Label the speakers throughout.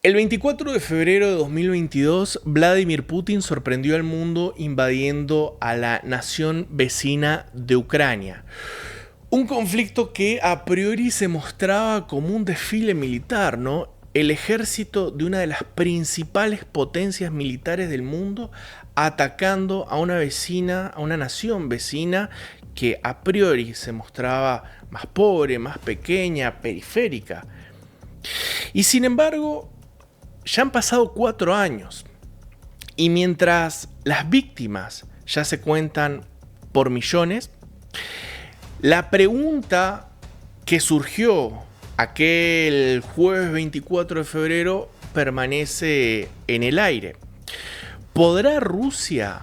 Speaker 1: El 24 de febrero de 2022, Vladimir Putin sorprendió al mundo invadiendo a la nación vecina de Ucrania. Un conflicto que a priori se mostraba como un desfile militar, ¿no? El ejército de una de las principales potencias militares del mundo atacando a una vecina, a una nación vecina que a priori se mostraba más pobre, más pequeña, periférica. Y sin embargo, ya han pasado 4 años y mientras las víctimas ya se cuentan por millones, la pregunta que surgió aquel jueves 24 de febrero permanece en el aire. ¿Podrá Rusia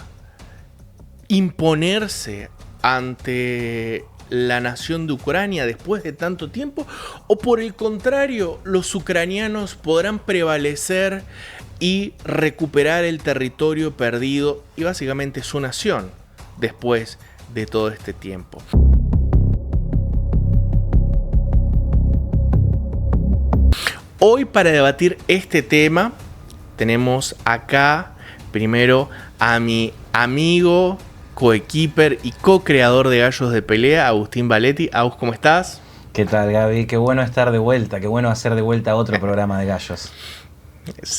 Speaker 1: imponerse ante la nación de Ucrania después de tanto tiempo? ¿O por el contrario, los ucranianos podrán prevalecer y recuperar el territorio perdido y básicamente su nación después de todo este tiempo? Hoy, para debatir este tema, tenemos acá primero a mi amigo, coequiper y co-creador de Gallos de Pelea, Agustín Valetti. Agus, ¿cómo estás?
Speaker 2: ¿Qué tal, Gaby? Qué bueno estar de vuelta, qué bueno hacer de vuelta otro programa de gallos.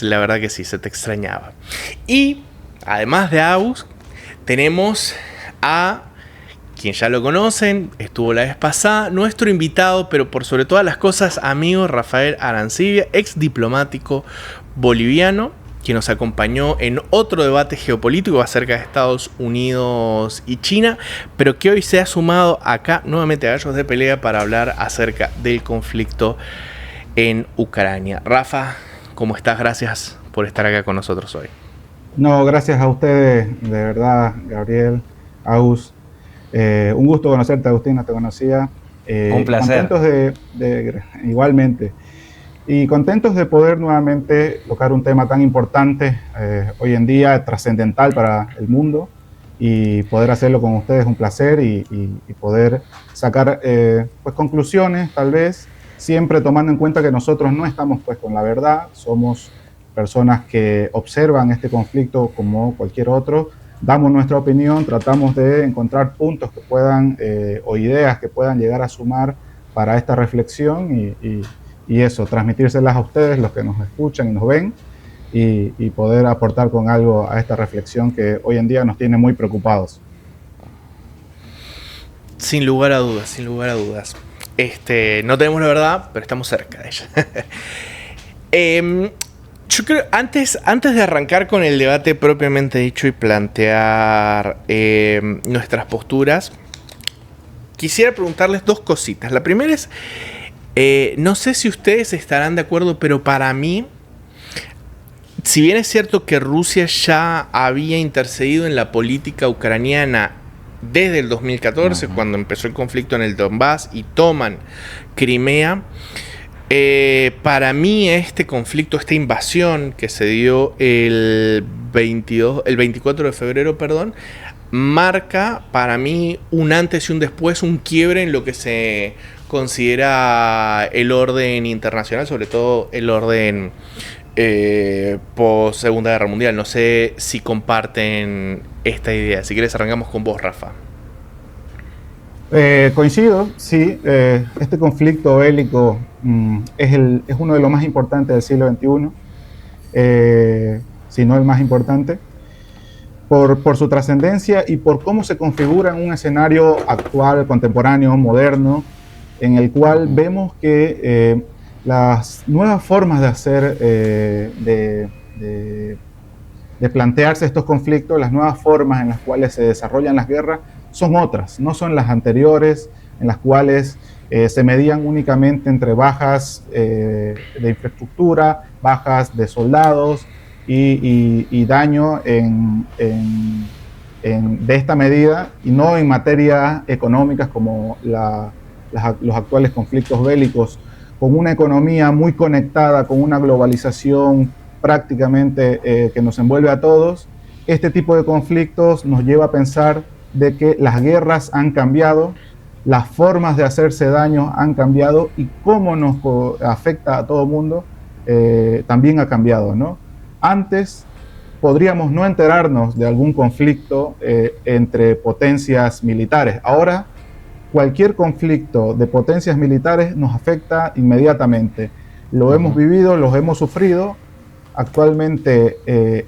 Speaker 1: La verdad que sí, se te extrañaba. Y además de Agus, tenemos a quien ya lo conocen, estuvo la vez pasada, nuestro invitado, pero por sobre todas las cosas, amigo Rafael Arancibia, ex diplomático boliviano, quien nos acompañó en otro debate geopolítico acerca de Estados Unidos y China, pero que hoy se ha sumado acá nuevamente a Gallos de Pelea para hablar acerca del conflicto en Ucrania. Rafa, ¿cómo estás? Gracias por estar acá con nosotros hoy.
Speaker 3: No, gracias a ustedes, de verdad, Gabriel, Agus. Un gusto conocerte, Agustín, no te conocía.
Speaker 2: Un placer.
Speaker 3: Contentos igualmente. Y contentos de poder nuevamente tocar un tema tan importante hoy en día, trascendental para el mundo, y poder hacerlo con ustedes un placer y poder sacar pues conclusiones, tal vez, siempre tomando en cuenta que nosotros no estamos pues con la verdad, somos personas que observan este conflicto como cualquier otro, damos nuestra opinión, tratamos de encontrar puntos que puedan o ideas que puedan llegar a sumar para esta reflexión y eso, transmitírselas a ustedes, los que nos escuchan y nos ven, y poder aportar con algo a esta reflexión que hoy en día nos tiene muy preocupados.
Speaker 1: Sin lugar a dudas, sin lugar a dudas. No tenemos la verdad, pero estamos cerca de ella. Yo creo, antes de arrancar con el debate propiamente dicho y plantear nuestras posturas, quisiera preguntarles dos cositas. La primera es, no sé si ustedes estarán de acuerdo, pero para mí, si bien es cierto que Rusia ya había intercedido en la política ucraniana desde el 2014, cuando empezó el conflicto en el Donbass y toman Crimea, para mí este conflicto, esta invasión que se dio el 24 de febrero, marca para mí un antes y un después, un quiebre en lo que se considera el orden internacional, sobre todo el orden post Segunda Guerra Mundial. No sé si comparten esta idea. Si quieres arrancamos con vos, Rafa.
Speaker 3: Coincido, sí. Este conflicto bélico es uno de los más importantes del siglo XXI, si no el más importante, por su trascendencia y por cómo se configura en un escenario actual, contemporáneo, moderno, en el cual vemos que las nuevas formas de hacer, de plantearse estos conflictos, las nuevas formas en las cuales se desarrollan las guerras, son otras, no son las anteriores, en las cuales se medían únicamente entre bajas de infraestructura, bajas de soldados y daño de esta medida, y no en materia económicas como los actuales conflictos bélicos, con una economía muy conectada, con una globalización prácticamente que nos envuelve a todos. Este tipo de conflictos nos lleva a pensar de que las guerras han cambiado, las formas de hacerse daño han cambiado y cómo nos afecta a todo el mundo también ha cambiado, ¿no? Antes podríamos no enterarnos de algún conflicto entre potencias militares. Ahora, cualquier conflicto de potencias militares nos afecta inmediatamente. Lo hemos vivido, los hemos sufrido. Actualmente,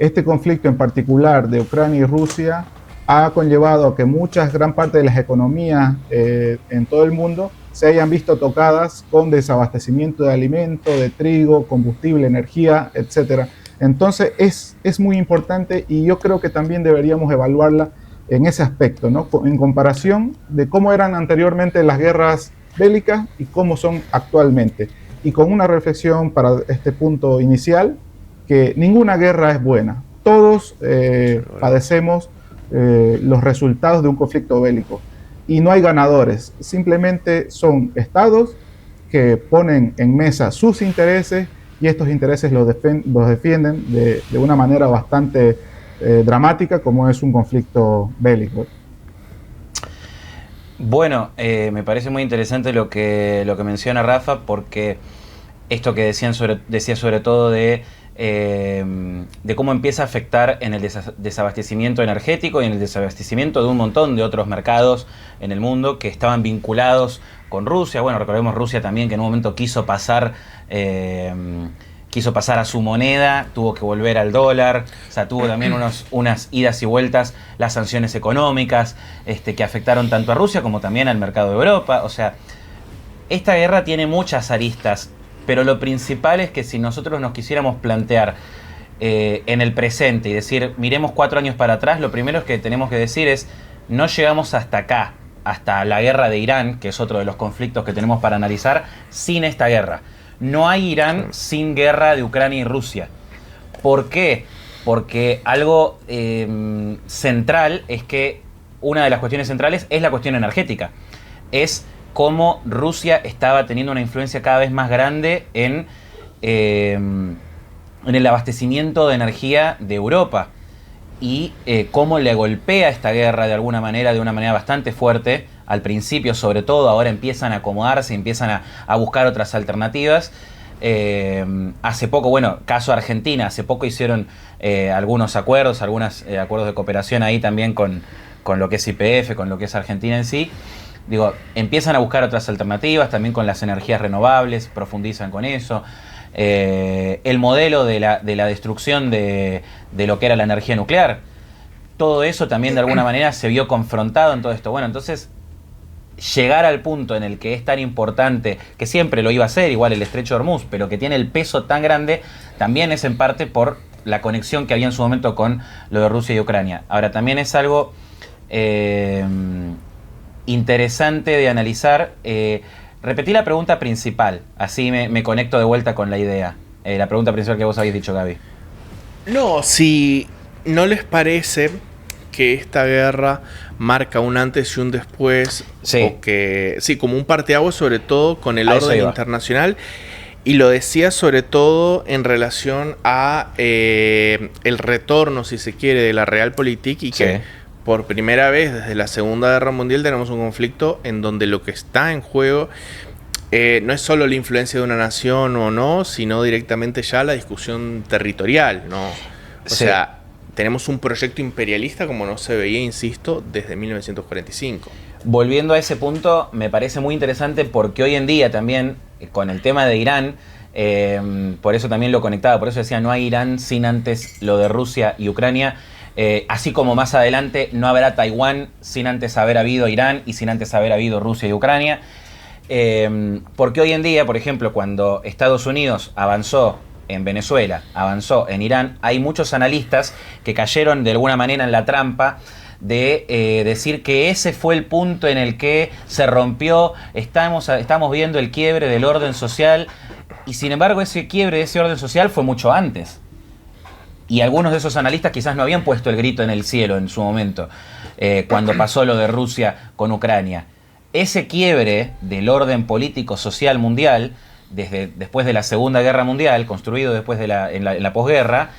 Speaker 3: este conflicto en particular de Ucrania y Rusia ha conllevado a que gran parte de las economías en todo el mundo se hayan visto tocadas con desabastecimiento de alimentos, de trigo, combustible, energía, etc. Entonces es muy importante, y yo creo que también deberíamos evaluarla en ese aspecto, ¿no? En comparación de cómo eran anteriormente las guerras bélicas y cómo son actualmente. Y con una reflexión para este punto inicial, que ninguna guerra es buena. Todos padecemos los resultados de un conflicto bélico. Y no hay ganadores, simplemente son estados que ponen en mesa sus intereses, y estos intereses los defienden de una manera bastante dramática, como es un conflicto bélico.
Speaker 2: Bueno, me parece muy interesante lo que menciona Rafa, porque esto que decía sobre todo de cómo empieza a afectar en el desabastecimiento energético y en el desabastecimiento de un montón de otros mercados en el mundo que estaban vinculados con Rusia. Bueno, recordemos Rusia también, que en un momento quiso pasar a su moneda, tuvo que volver al dólar, o sea, tuvo también unas idas y vueltas, las sanciones económicas que afectaron tanto a Rusia como también al mercado de Europa. O sea, esta guerra tiene muchas aristas, pero lo principal es que si nosotros nos quisiéramos plantear en el presente y decir, miremos 4 años para atrás, lo primero que tenemos que decir es, no llegamos hasta acá, hasta la guerra de Irán, que es otro de los conflictos que tenemos para analizar, sin esta guerra. No hay Irán sin guerra de Ucrania y Rusia. ¿Por qué? Porque algo central es que una de las cuestiones centrales es la cuestión energética. Es cómo Rusia estaba teniendo una influencia cada vez más grande en el abastecimiento de energía de Europa. Y cómo le golpea esta guerra de una manera bastante fuerte. Al principio, sobre todo, ahora empiezan a acomodarse, empiezan a buscar otras alternativas. Hace poco, bueno, caso Argentina, hace poco hicieron algunos acuerdos, acuerdos de cooperación ahí también con lo que es YPF, con lo que es Argentina en sí. Digo, empiezan a buscar otras alternativas, también con las energías renovables, profundizan con eso. El modelo de la destrucción de lo que era la energía nuclear, todo eso también de alguna manera se vio confrontado en todo esto. Bueno, entonces, llegar al punto en el que es tan importante, que siempre lo iba a ser, igual el Estrecho de Hormuz, pero que tiene el peso tan grande, también es en parte por la conexión que había en su momento con lo de Rusia y Ucrania. Ahora, también es algo interesante de analizar. Repetí la pregunta principal, así me conecto de vuelta con la idea. La pregunta principal que vos habéis dicho, Gaby.
Speaker 1: No, si no les parece que esta guerra marca un antes y un después,
Speaker 2: sí,
Speaker 1: o que sí, como un parteaguas, sobre todo con el orden internacional, y lo decía sobre todo en relación a el retorno, si se quiere, de la Realpolitik, y que por primera vez desde la Segunda Guerra Mundial tenemos un conflicto en donde lo que está en juego no es solo la influencia de una nación o no, sino directamente ya la discusión territorial, ¿no? O sea, tenemos un proyecto imperialista como no se veía, insisto, desde 1945.
Speaker 2: Volviendo a ese punto, me parece muy interesante porque hoy en día también, con el tema de Irán, por eso también lo conectaba, por eso decía, no hay Irán sin antes lo de Rusia y Ucrania. Así como más adelante no habrá Taiwán sin antes haber habido Irán y sin antes haber habido Rusia y Ucrania. Porque hoy en día, por ejemplo, cuando Estados Unidos avanzó en Venezuela, avanzó en Irán, hay muchos analistas que cayeron de alguna manera en la trampa de decir que ese fue el punto en el que se rompió, estamos viendo el quiebre del orden social, y sin embargo ese quiebre de ese orden social fue mucho antes. Y algunos de esos analistas quizás no habían puesto el grito en el cielo en su momento, cuando pasó lo de Rusia con Ucrania. Ese quiebre del orden político social mundial, después de la Segunda Guerra Mundial, construido después en la posguerra,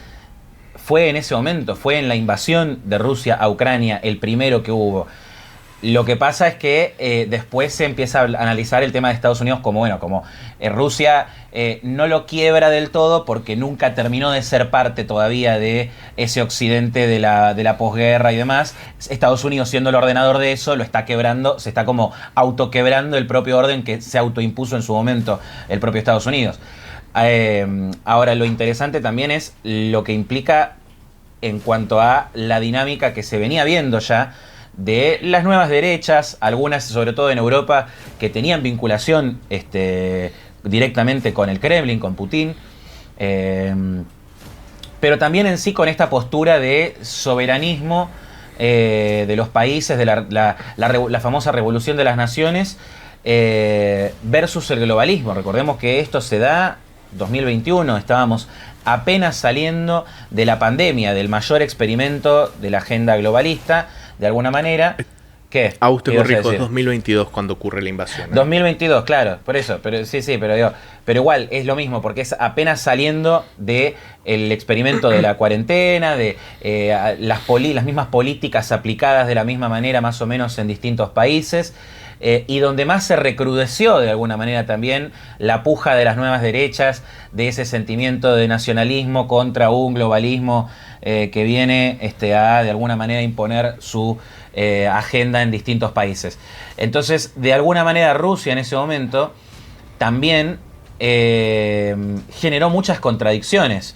Speaker 2: fue en ese momento, fue en la invasión de Rusia a Ucrania el primero que hubo. Lo que pasa es que después se empieza a analizar el tema de Estados Unidos como, bueno, como Rusia no lo quiebra del todo porque nunca terminó de ser parte todavía de ese occidente de la posguerra y demás. Estados Unidos, siendo el ordenador de eso, lo está quebrando, se está como autoquebrando el propio orden que se autoimpuso en su momento el propio Estados Unidos. Ahora, lo interesante también es lo que implica en cuanto a la dinámica que se venía viendo ya de las nuevas derechas, algunas sobre todo en Europa que tenían vinculación directamente con el Kremlin, con Putin, pero también en sí con esta postura de soberanismo de los países, de la famosa revolución de las naciones versus el globalismo. Recordemos que esto se da 2021, estábamos apenas saliendo de la pandemia, del mayor experimento de la agenda globalista, de alguna manera. ¿Qué?
Speaker 1: Augusto Corrijo, 2022 cuando ocurre la invasión.
Speaker 2: 2022, claro, por eso, pero sí, pero igual es lo mismo, porque es apenas saliendo de el experimento de la cuarentena, de las mismas políticas aplicadas de la misma manera más o menos en distintos países. Y donde más se recrudeció de alguna manera también la puja de las nuevas derechas, de ese sentimiento de nacionalismo contra un globalismo que viene a de alguna manera imponer su agenda en distintos países. Entonces, de alguna manera Rusia en ese momento también generó muchas contradicciones.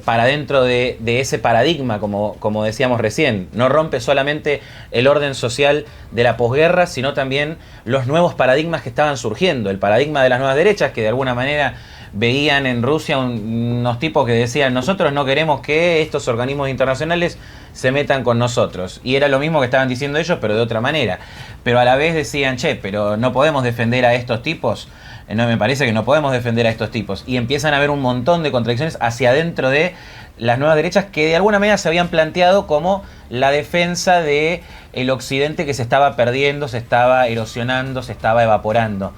Speaker 2: Para dentro de ese paradigma, como decíamos recién. No rompe solamente el orden social de la posguerra, sino también los nuevos paradigmas que estaban surgiendo. El paradigma de las nuevas derechas, que de alguna manera veían en Rusia unos tipos que decían: nosotros no queremos que estos organismos internacionales se metan con nosotros. Y era lo mismo que estaban diciendo ellos, pero de otra manera. Pero a la vez decían: che, pero no podemos defender a estos tipos. No, me parece que no podemos defender a estos tipos. Y empiezan a haber un montón de contradicciones hacia adentro de las nuevas derechas que de alguna manera se habían planteado como la defensa de el occidente que se estaba perdiendo, se estaba erosionando, se estaba evaporando.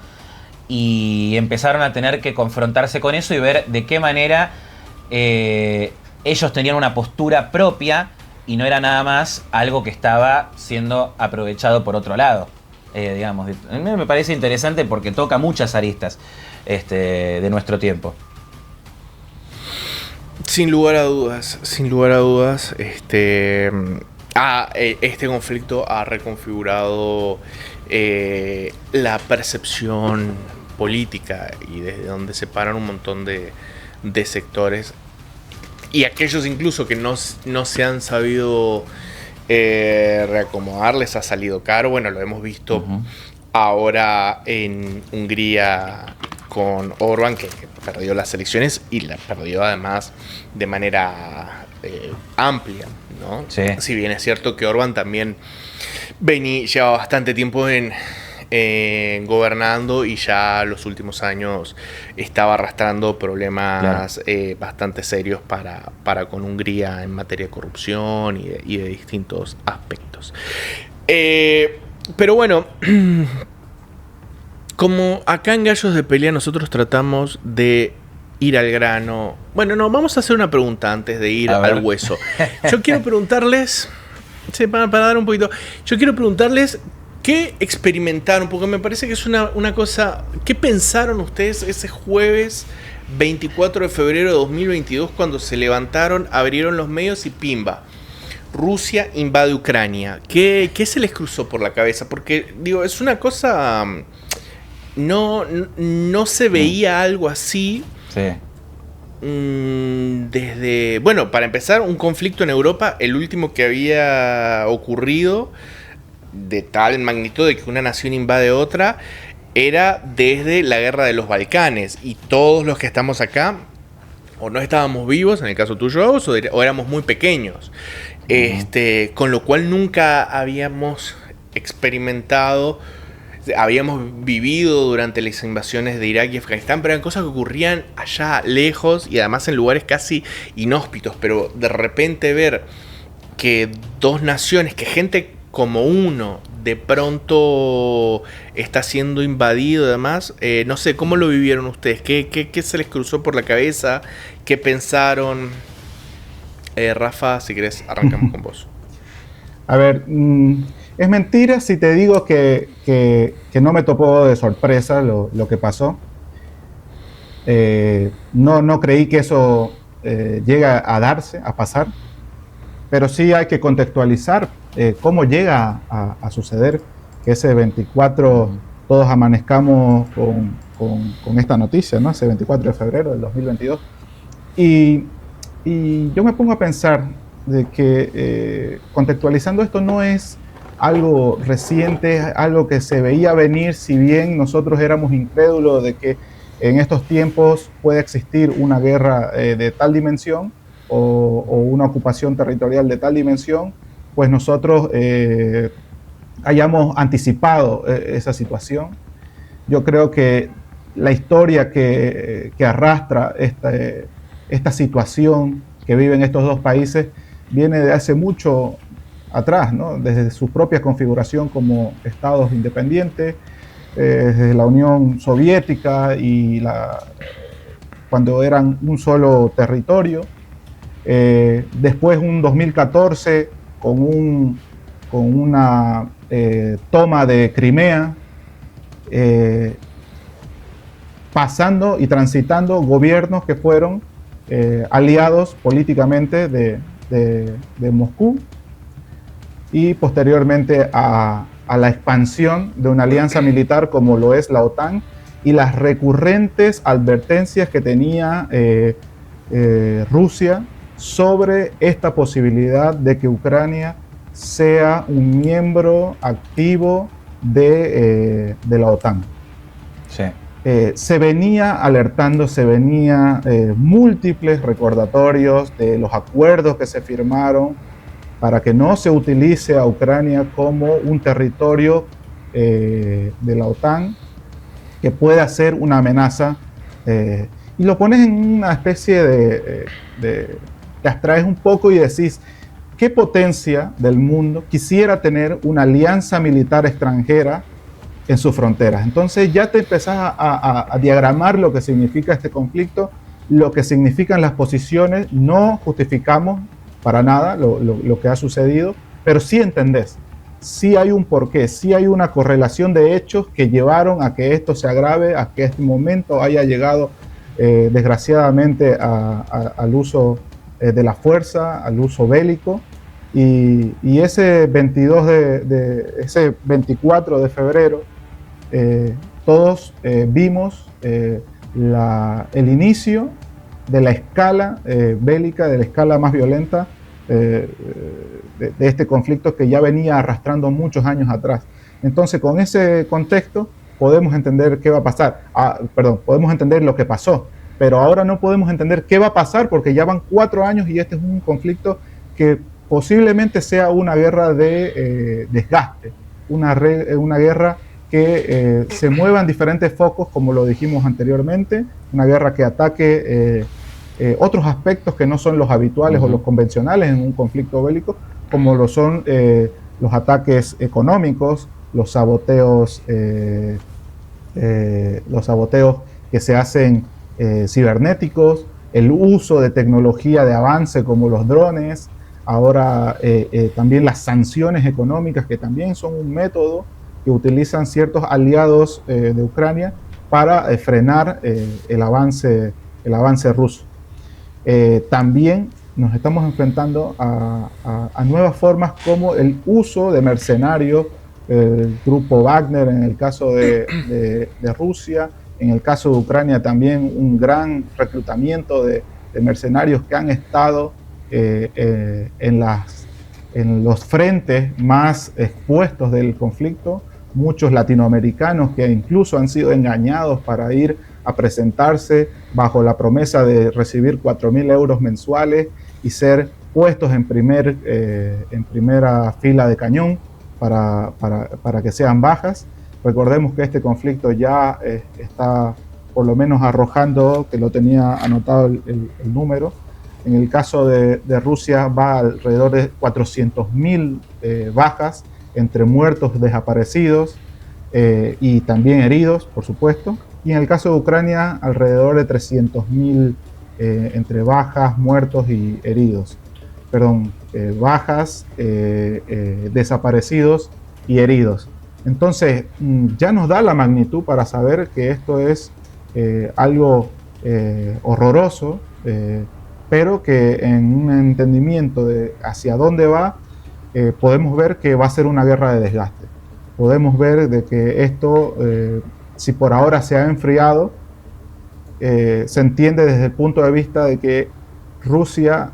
Speaker 2: Y empezaron a tener que confrontarse con eso y ver de qué manera ellos tenían una postura propia y no era nada más algo que estaba siendo aprovechado por otro lado. Digamos, a mí me parece interesante porque toca muchas aristas de nuestro tiempo.
Speaker 1: Sin lugar a dudas, este conflicto ha reconfigurado la percepción política y desde donde separan un montón de sectores y aquellos incluso que no se han sabido reacomodar les ha salido caro. Bueno, lo hemos visto ahora en Hungría con Orbán, que perdió las elecciones y las perdió además de manera amplia, ¿no?
Speaker 2: Sí.
Speaker 1: Si bien es cierto que Orbán también lleva bastante tiempo gobernando y ya los últimos años estaba arrastrando problemas bastante serios para con Hungría en materia de corrupción y de distintos aspectos. Pero bueno, como acá en Gallos de Pelea nosotros tratamos de ir al grano. Bueno, no, vamos a hacer una pregunta antes de ir al hueso. Yo quiero preguntarles, para dar un poquito, ¿qué experimentaron? Porque me parece que es una cosa... ¿Qué pensaron ustedes ese jueves 24 de febrero de 2022 cuando se levantaron, abrieron los medios y pimba? Rusia invade Ucrania. ¿Qué se les cruzó por la cabeza? Porque, digo, es una cosa... No se veía algo así.
Speaker 2: Sí.
Speaker 1: Desde... Bueno, para empezar, un conflicto en Europa, el último que había ocurrido... de tal magnitud de que una nación invade otra, era desde la guerra de los Balcanes, y todos los que estamos acá o no estábamos vivos, en el caso tuyo, o éramos muy pequeños, con lo cual nunca habíamos experimentado, habíamos vivido durante las invasiones de Irak y Afganistán, pero eran cosas que ocurrían allá lejos y además en lugares casi inhóspitos. Pero de repente ver que dos naciones, que gente como uno de pronto está siendo invadido y demás, no sé, ¿cómo lo vivieron ustedes? ¿Qué se les cruzó por la cabeza? ¿Qué pensaron? Rafa, si querés, arrancamos con vos.
Speaker 3: A ver, en Es mentira si te digo que no me topó de sorpresa lo que pasó. No creí que eso llega a darse, a pasar, pero sí hay que contextualizar cómo llega a suceder que ese 24 todos amanezcamos con esta noticia, ¿no? Ese 24 de febrero del 2022. Y yo me pongo a pensar de que contextualizando esto no es algo reciente, algo que se veía venir, si bien nosotros éramos incrédulos de que en estos tiempos puede existir una guerra de tal dimensión o una ocupación territorial de tal dimensión, pues nosotros hayamos anticipado esa situación. Yo creo que la historia que arrastra esta situación que viven estos dos países viene de hace mucho atrás, ¿no? Desde su propia configuración como estados independientes, desde la Unión Soviética y cuando eran un solo territorio. Después un 2014 con una toma de Crimea, pasando y transitando gobiernos que fueron aliados políticamente de Moscú, y posteriormente a la expansión de una alianza militar como lo es la OTAN y las recurrentes advertencias que tenía Rusia sobre esta posibilidad de que Ucrania sea un miembro activo de la OTAN.
Speaker 2: Sí.
Speaker 3: Se venía alertando, se venía múltiples recordatorios de los acuerdos que se firmaron para que no se utilice a Ucrania como un territorio de la OTAN que pueda ser una amenaza, y lo pones en una especie te abstraes un poco y decís, ¿qué potencia del mundo quisiera tener una alianza militar extranjera en sus fronteras? Entonces ya te empezás a diagramar lo que significa este conflicto, lo que significan las posiciones. No justificamos para nada lo que ha sucedido, pero sí entendés, sí hay un porqué, sí hay una correlación de hechos que llevaron a que esto se agrave, a que este momento haya llegado desgraciadamente al uso de la fuerza, al uso bélico. Y ese 24 de febrero, todos vimos el inicio de la escala bélica, de la escala más violenta de este conflicto que ya venía arrastrando muchos años atrás. Entonces, con ese contexto podemos entender qué va a pasar. Podemos entender lo que pasó, pero ahora no podemos entender qué va a pasar porque ya van 4 años y este es un conflicto que posiblemente sea una guerra de desgaste, una guerra que se mueva en diferentes focos, como lo dijimos anteriormente, una guerra que ataque otros aspectos que no son los habituales o los convencionales en un conflicto bélico, como lo son los ataques económicos, los saboteos que se hacen cibernéticos, el uso de tecnología de avance como los drones, ahora también las sanciones económicas, que también son un método que utilizan ciertos aliados de Ucrania para frenar el avance ruso. También nos estamos enfrentando a nuevas formas como el uso de mercenarios, el grupo Wagner en el caso de Rusia, en el caso de Ucrania también un gran reclutamiento de mercenarios que han estado en los frentes más expuestos del conflicto, muchos latinoamericanos que incluso han sido engañados para ir a presentarse bajo la promesa de recibir 4.000 euros mensuales y ser puestos en primera fila de cañón para que sean bajas. Recordemos que este conflicto ya está por lo menos arrojando, que lo tenía anotado el número, en el caso de Rusia va alrededor de 400.000 bajas entre muertos, desaparecidos y también heridos, por supuesto. Y en el caso de Ucrania, alrededor de 300.000 entre bajas, muertos y heridos. Bajas, desaparecidos y heridos. Entonces, ya nos da la magnitud para saber que esto es algo horroroso, pero que en un entendimiento de hacia dónde va, podemos ver que va a ser una guerra de desgaste. Podemos ver de que esto, si por ahora se ha enfriado, se entiende desde el punto de vista de que Rusia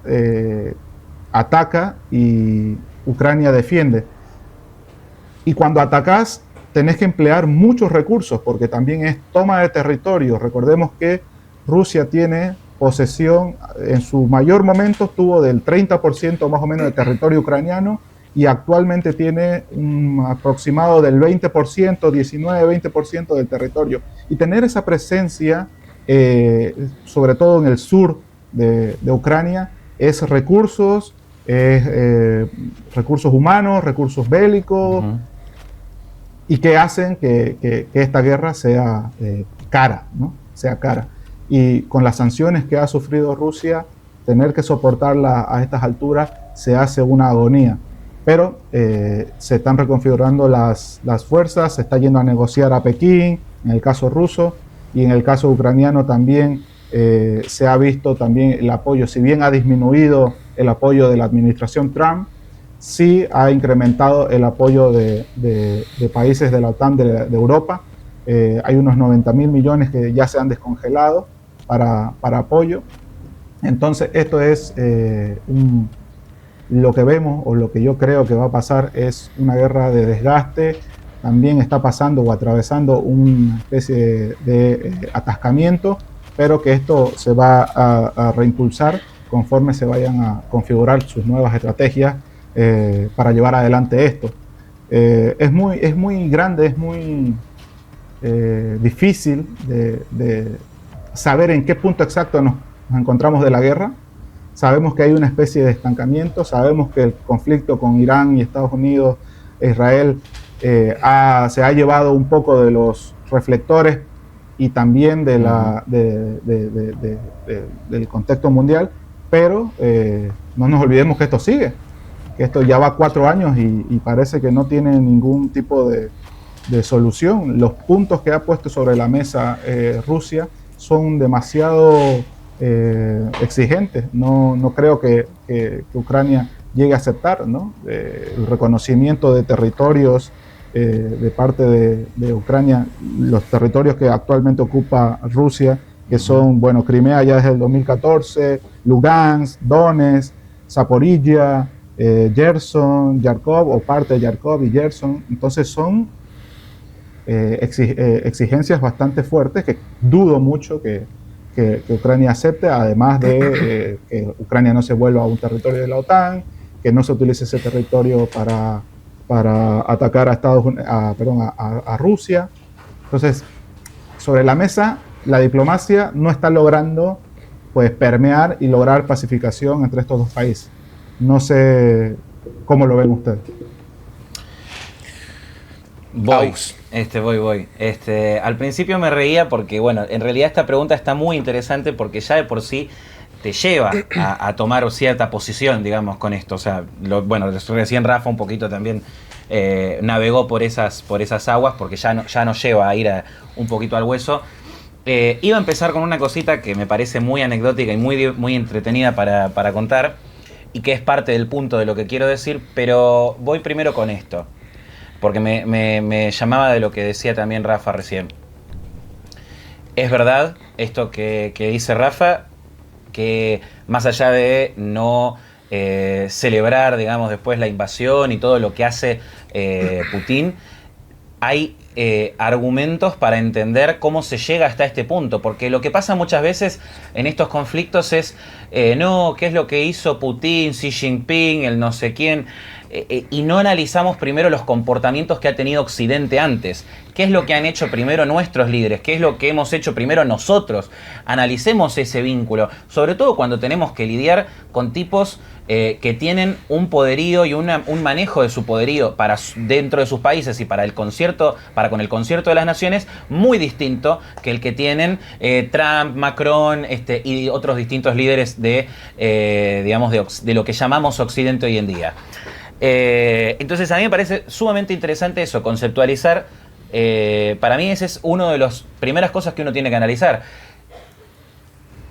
Speaker 3: ataca y Ucrania defiende. Y cuando atacás, tenés que emplear muchos recursos, porque también es toma de territorio. Recordemos que Rusia tiene posesión, en su mayor momento tuvo del 30% más o menos de territorio ucraniano, y actualmente tiene un aproximado del 20%, 19-20% del territorio. Y tener esa presencia, sobre todo en el sur de Ucrania, es recursos, recursos humanos, recursos bélicos, y que hacen que esta guerra sea cara, ¿no? Sea cara. Y con las sanciones que ha sufrido Rusia, tener que soportarla a estas alturas se hace una agonía. Pero se están reconfigurando las fuerzas, se está yendo a negociar a Pekín, en el caso ruso, y en el caso ucraniano también se ha visto también el apoyo, si bien ha disminuido el apoyo de la administración Trump, sí ha incrementado el apoyo de países de la OTAN de Europa. Hay unos 90.000 millones que ya se han descongelado para apoyo. Entonces esto es lo que vemos, o lo que yo creo que va a pasar, es una guerra de desgaste. También está pasando o atravesando una especie de atascamiento, pero que esto se va a reimpulsar conforme se vayan a configurar sus nuevas estrategias para llevar adelante esto. Es muy grande, es muy difícil de saber en qué punto exacto nos encontramos de la guerra. Sabemos que hay una especie de estancamiento, sabemos que el conflicto con Irán y Estados Unidos, Israel, se ha llevado un poco de los reflectores y también del contexto mundial, pero no nos olvidemos que esto sigue, que esto ya va 4 años y parece que no tiene ningún tipo de solución. Los puntos que ha puesto sobre la mesa Rusia son demasiado exigentes. No creo que Ucrania llegue a aceptar, ¿no? El reconocimiento de territorios de parte de Ucrania, los territorios que actualmente ocupa Rusia, que son, bueno, Crimea ya desde el 2014, Lugansk, Donetsk, Zaporilla, Gerson, Kharkov, o parte de Kharkov y Gerson. Entonces son exigencias bastante fuertes que dudo mucho que Ucrania acepte, además de que Ucrania no se vuelva a un territorio de la OTAN, que no se utilice ese territorio para atacar a Rusia. Entonces, sobre la mesa, la diplomacia no está logrando, pues, permear y lograr pacificación entre estos dos países. No sé cómo lo ven ustedes.
Speaker 2: Voy. Al principio me reía porque, bueno, en realidad esta pregunta está muy interesante porque ya de por sí te lleva a tomar cierta posición, digamos, con esto. O sea, recién Rafa un poquito también navegó por esas aguas, porque ya nos lleva a ir un poquito al hueso. Iba a empezar con una cosita que me parece muy anecdótica y muy entretenida para contar, y que es parte del punto de lo que quiero decir, pero voy primero con esto, porque me llamaba de lo que decía también Rafa recién. Es verdad esto que dice Rafa, que más allá de no celebrar, digamos, después la invasión y todo lo que hace Putin, hay argumentos para entender cómo se llega hasta este punto, porque lo que pasa muchas veces en estos conflictos es ¿qué es lo que hizo Putin, Xi Jinping, el no sé quién? Y no analizamos primero los comportamientos que ha tenido Occidente antes. ¿Qué es lo que han hecho primero nuestros líderes? ¿Qué es lo que hemos hecho primero nosotros? Analicemos ese vínculo, sobre todo cuando tenemos que lidiar con tipos que tienen un poderío y un manejo de su poderío dentro de sus países y con el concierto de las naciones muy distinto que el que tienen Trump, Macron y otros distintos líderes de lo que llamamos Occidente hoy en día. Entonces a mí me parece sumamente interesante eso, conceptualizar. Para mí ese es una de las primeras cosas que uno tiene que analizar.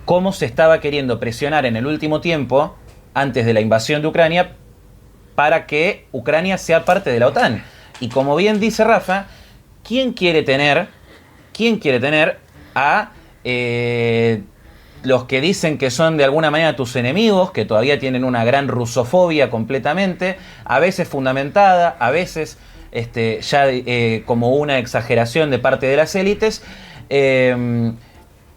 Speaker 2: Cómo se estaba queriendo presionar en el último tiempo, antes de la invasión de Ucrania, para que Ucrania sea parte de la OTAN. Y como bien dice Rafa, ¿quién quiere tener a los que dicen que son de alguna manera tus enemigos, que todavía tienen una gran rusofobia completamente, a veces fundamentada, a veces como una exageración de parte de las élites,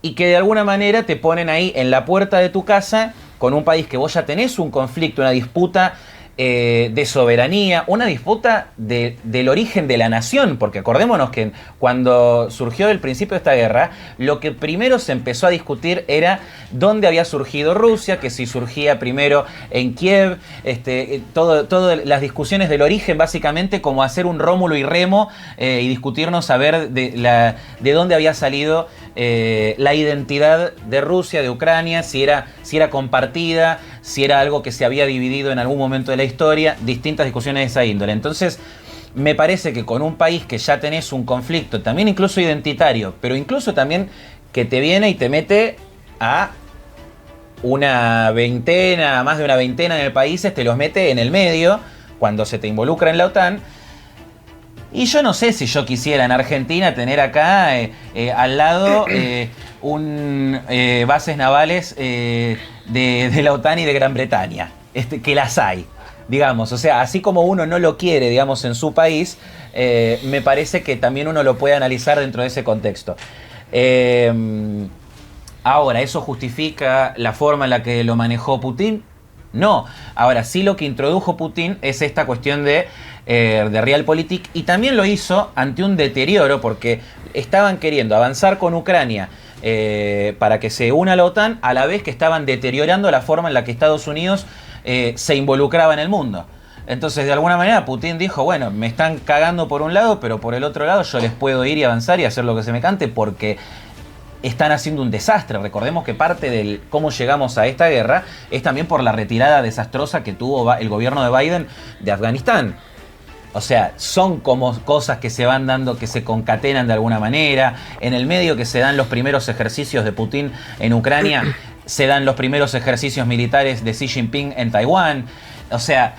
Speaker 2: y que de alguna manera te ponen ahí en la puerta de tu casa con un país que vos ya tenés un conflicto, una disputa de soberanía, una disputa del origen de la nación, porque acordémonos que cuando surgió el principio de esta guerra, lo que primero se empezó a discutir era dónde había surgido Rusia, que si surgía primero en Kiev, todas las discusiones del origen, básicamente como hacer un Rómulo y Remo y discutirnos a ver de dónde había salido la identidad de Rusia, de Ucrania, si era compartida, si era algo que se había dividido en algún momento de la historia, distintas discusiones de esa índole. Entonces, me parece que con un país que ya tenés un conflicto, también incluso identitario, pero incluso también que te viene y te mete a una veintena, más de una veintena de países, te los mete en el medio cuando se te involucra en la OTAN. Y yo no sé si yo quisiera en Argentina tener acá al lado bases navales de la OTAN y de Gran Bretaña, que las hay, digamos. O sea, así como uno no lo quiere, digamos, en su país, me parece que también uno lo puede analizar dentro de ese contexto. Ahora, ¿eso justifica la forma en la que lo manejó Putin? No. Ahora, sí lo que introdujo Putin es esta cuestión de Realpolitik, y también lo hizo ante un deterioro, porque estaban queriendo avanzar con Ucrania para que se una a la OTAN, a la vez que estaban deteriorando la forma en la que Estados Unidos se involucraba en el mundo. Entonces, de alguna manera, Putin dijo, bueno, me están cagando por un lado, pero por el otro lado yo les puedo ir y avanzar y hacer lo que se me cante, porque están haciendo un desastre. Recordemos que parte de cómo llegamos a esta guerra es también por la retirada desastrosa que tuvo el gobierno de Biden de Afganistán. O sea, son como cosas que se van dando, que se concatenan de alguna manera. En el medio que se dan los primeros ejercicios de Putin en Ucrania, se dan los primeros ejercicios militares de Xi Jinping en Taiwán. O sea,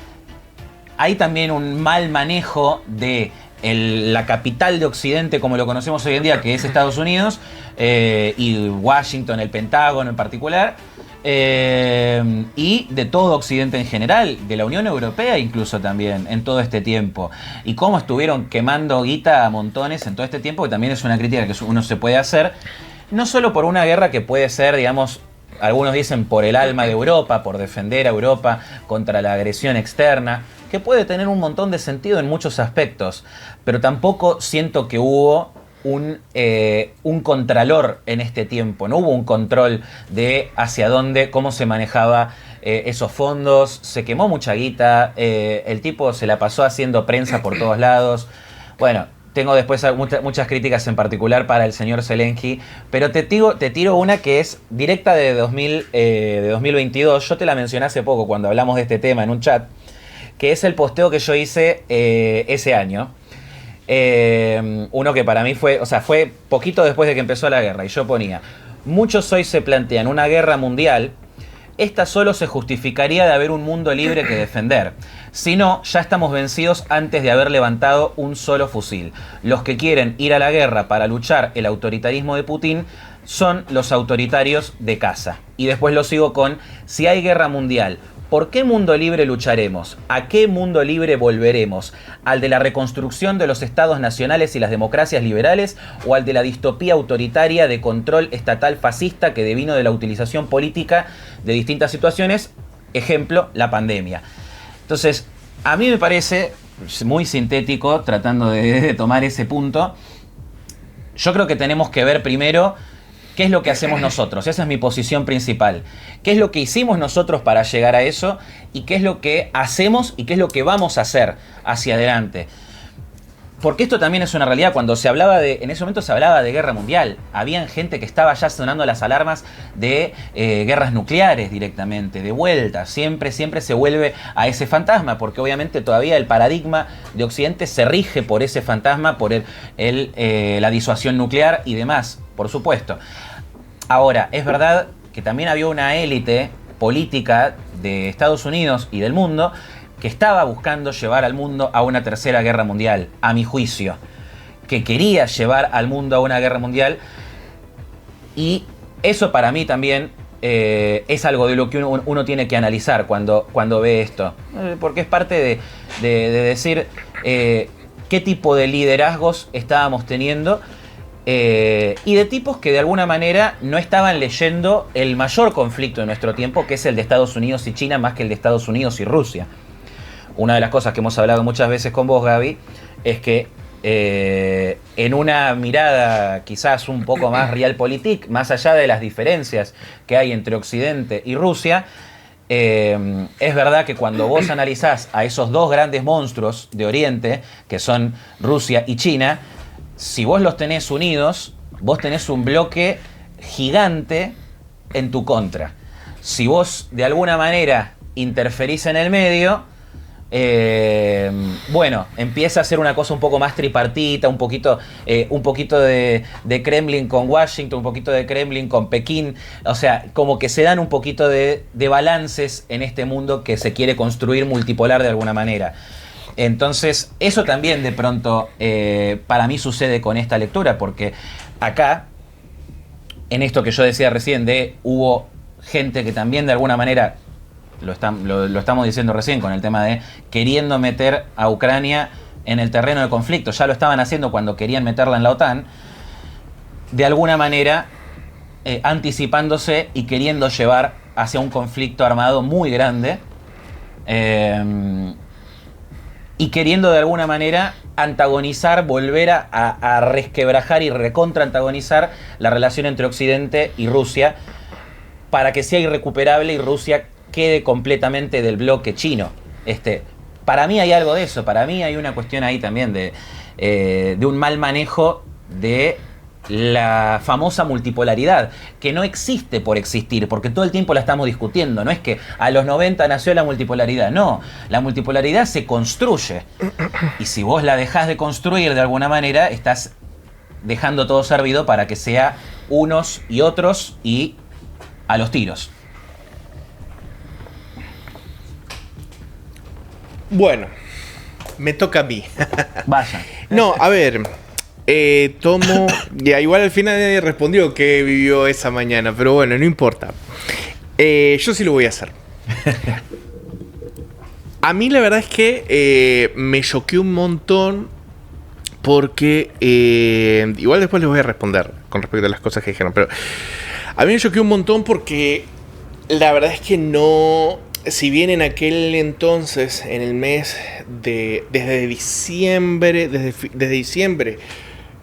Speaker 2: hay también un mal manejo de la capital de Occidente, como lo conocemos hoy en día, que es Estados Unidos, y Washington, el Pentágono en particular, y de todo Occidente en general, de la Unión Europea incluso también, en todo este tiempo. Y cómo estuvieron quemando guita a montones en todo este tiempo, que también es una crítica que uno se puede hacer, no solo por una guerra que puede ser, digamos, algunos dicen por el alma de Europa, por defender a Europa contra la agresión externa, que puede tener un montón de sentido en muchos aspectos, pero tampoco siento que hubo un contralor en este tiempo, no hubo un control de hacia dónde, cómo se manejaba esos fondos, se quemó mucha guita, el tipo se la pasó haciendo prensa por todos lados. Bueno, tengo después muchas críticas en particular para el señor Zelensky, pero te tiro una que es directa de 2022, yo te la mencioné hace poco cuando hablamos de este tema en un chat, que es el posteo que yo hice ese año. Uno que para mí fue poquito después de que empezó la guerra, y yo ponía: muchos hoy se plantean una guerra mundial, esta solo se justificaría de haber un mundo libre que defender. Si no, ya estamos vencidos antes de haber levantado un solo fusil. Los que quieren ir a la guerra para luchar el autoritarismo de Putin son los autoritarios de casa. Y después lo sigo con: si hay guerra mundial, ¿por qué mundo libre lucharemos? ¿A qué mundo libre volveremos? ¿Al de la reconstrucción de los estados nacionales y las democracias liberales, o al de la distopía autoritaria de control estatal fascista que devino de la utilización política de distintas situaciones? Ejemplo, la pandemia. Entonces, a mí me parece muy sintético, tratando de tomar ese punto. Yo creo que tenemos que ver primero ¿qué es lo que hacemos nosotros? Esa es mi posición principal. ¿Qué es lo que hicimos nosotros para llegar a eso? ¿Y qué es lo que hacemos y qué es lo que vamos a hacer hacia adelante? porque esto también es una realidad. Cuando se hablaba en ese momento se hablaba de guerra mundial. Habían gente que estaba ya sonando las alarmas de guerras nucleares directamente, de vuelta. Siempre se vuelve a ese fantasma, porque obviamente todavía el paradigma de Occidente se rige por ese fantasma, por la disuasión nuclear y demás, por supuesto. Ahora, es verdad que también había una élite política de Estados Unidos y del mundo que estaba buscando llevar al mundo a una tercera guerra mundial, a mi juicio, que quería llevar al mundo a una guerra mundial, y eso para mí también es algo de lo que uno tiene que analizar cuando ve esto, porque es parte de decir qué tipo de liderazgos estábamos teniendo, y de tipos que de alguna manera no estaban leyendo el mayor conflicto de nuestro tiempo, que es el de Estados Unidos y China, más que el de Estados Unidos y Rusia. Una de las cosas que hemos hablado muchas veces con vos, Gaby, es que en una mirada quizás un poco más realpolitik, más allá de las diferencias que hay entre Occidente y Rusia, es verdad que cuando vos analizás a esos dos grandes monstruos de Oriente, que son Rusia y China, si vos los tenés unidos, vos tenés un bloque gigante en tu contra. Si vos de alguna manera interferís en el medio, bueno, empieza a ser una cosa un poco más tripartita, un poquito de Kremlin con Washington, un poquito de Kremlin con Pekín, o sea, como que se dan un poquito de balances en este mundo que se quiere construir multipolar de alguna manera. Entonces, eso también de pronto para mí sucede con esta lectura, porque acá, en esto que yo decía recién, hubo gente que también de alguna manera, lo estamos diciendo recién con el tema de queriendo meter a Ucrania en el terreno de conflicto, ya lo estaban haciendo cuando querían meterla en la OTAN, de alguna manera anticipándose y queriendo llevar hacia un conflicto armado muy grande, y queriendo de alguna manera antagonizar, volver a resquebrajar y recontra antagonizar la relación entre Occidente y Rusia para que sea irrecuperable y Rusia quede completamente del bloque chino. Para mí hay algo de eso, para mí hay una cuestión ahí también de un mal manejo de la famosa multipolaridad, que no existe por existir, porque todo el tiempo la estamos discutiendo. No es que a los 90 nació la multipolaridad, no, la multipolaridad se construye, y si vos la dejás de construir de alguna manera, estás dejando todo servido para que sea unos y otros y a los tiros.
Speaker 1: Bueno, me toca a mí.
Speaker 2: Vaya.
Speaker 1: No, a ver, tomo... Ya, igual al final nadie respondió que vivió esa mañana, pero bueno, no importa. Yo sí lo voy a hacer. A mí la verdad es que me choqué un montón porque... igual después les voy a responder con respecto a las cosas que dijeron, pero... A mí me choqué un montón porque la verdad es que no... Si bien en aquel entonces, en el mes desde diciembre,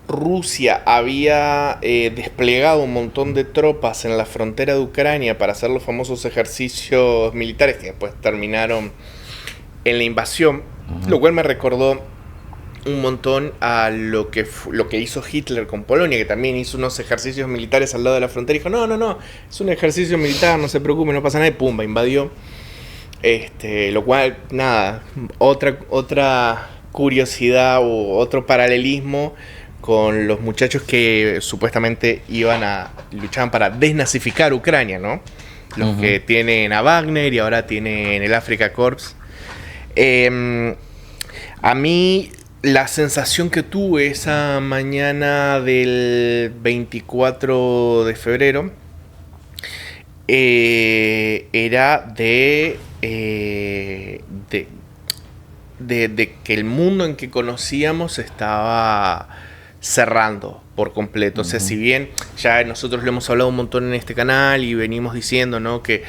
Speaker 1: Rusia había desplegado un montón de tropas en la frontera de Ucrania para hacer los famosos ejercicios militares que después terminaron en la invasión, lo cual me recordó un montón a lo que hizo Hitler con Polonia, que también hizo unos ejercicios militares al lado de la frontera y dijo, no, es un ejercicio militar, no se preocupe, no pasa nada, y pumba, invadió. Lo cual, nada, otra curiosidad o otro paralelismo con los muchachos que supuestamente luchaban para desnazificar Ucrania, ¿no? Los que tienen a Wagner y ahora tienen el Afrika Korps. A mí la sensación que tuve esa mañana del 24 de febrero era de que el mundo en que conocíamos estaba cerrando por completo. O sea, si bien ya nosotros lo hemos hablado un montón en este canal y venimos diciendo, ¿no?, que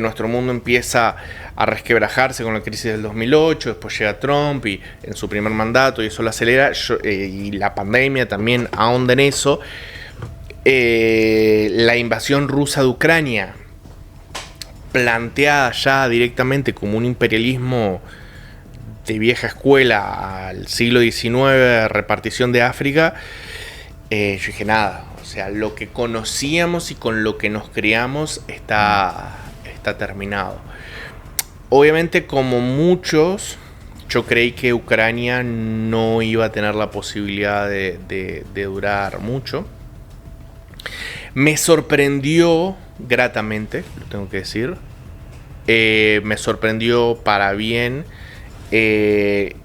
Speaker 1: nuestro mundo empieza a resquebrajarse con la crisis del 2008, después llega Trump y en su primer mandato y eso lo acelera, y la pandemia también ahonda en eso. La invasión rusa de Ucrania, planteada ya directamente como un imperialismo de vieja escuela al siglo XIX, repartición de África, yo dije nada, o sea, lo que conocíamos y con lo que nos criamos está terminado. Obviamente, como muchos, yo creí que Ucrania no iba a tener la posibilidad de durar mucho. Me sorprendió gratamente, lo tengo que decir. Me sorprendió para bien el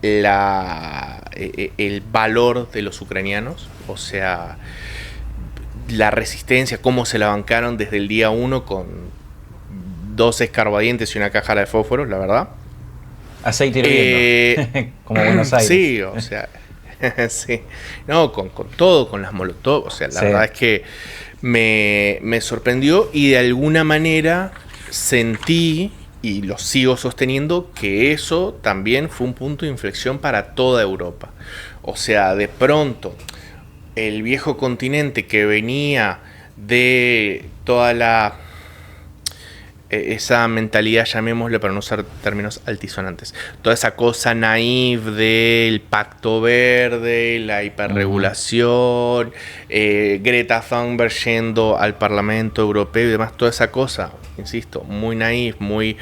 Speaker 1: valor de los ucranianos. O sea, la resistencia, cómo se la bancaron desde el día 1 con 2 escarbadientes y una caja de fósforos, la verdad.
Speaker 2: Aceite hirviendo, como Buenos Aires.
Speaker 1: Sí, o sea, sí. No, con todo, con las molotov. O sea, la verdad es que me sorprendió y de alguna manera sentí, y lo sigo sosteniendo, que eso también fue un punto de inflexión para toda Europa. O sea, de pronto, el viejo continente que venía de toda esa mentalidad, llamémosle para no usar términos altisonantes, toda esa cosa naïve del pacto verde, la hiperregulación, Greta Thunberg yendo al Parlamento Europeo y demás, toda esa cosa, insisto, muy naïf, muy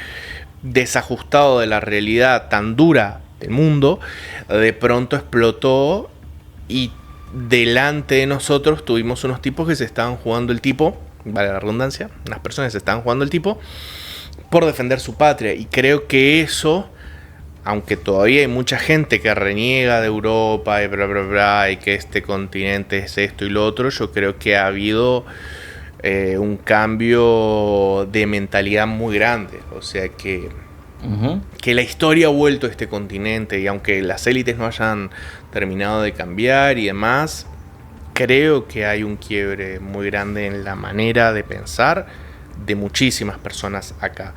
Speaker 1: desajustado de la realidad tan dura del mundo, de pronto explotó y delante de nosotros tuvimos unos tipos que se estaban jugando el tipo, vale la redundancia, unas personas se estaban jugando el tipo por defender su patria. Y creo que eso, aunque todavía hay mucha gente que reniega de Europa y bla bla bla, y que este continente es esto y lo otro, yo creo que ha habido un cambio de mentalidad muy grande. O sea que la historia ha vuelto a este continente, y aunque las élites no hayan terminado de cambiar y demás, creo que hay un quiebre muy grande en la manera de pensar de muchísimas personas acá.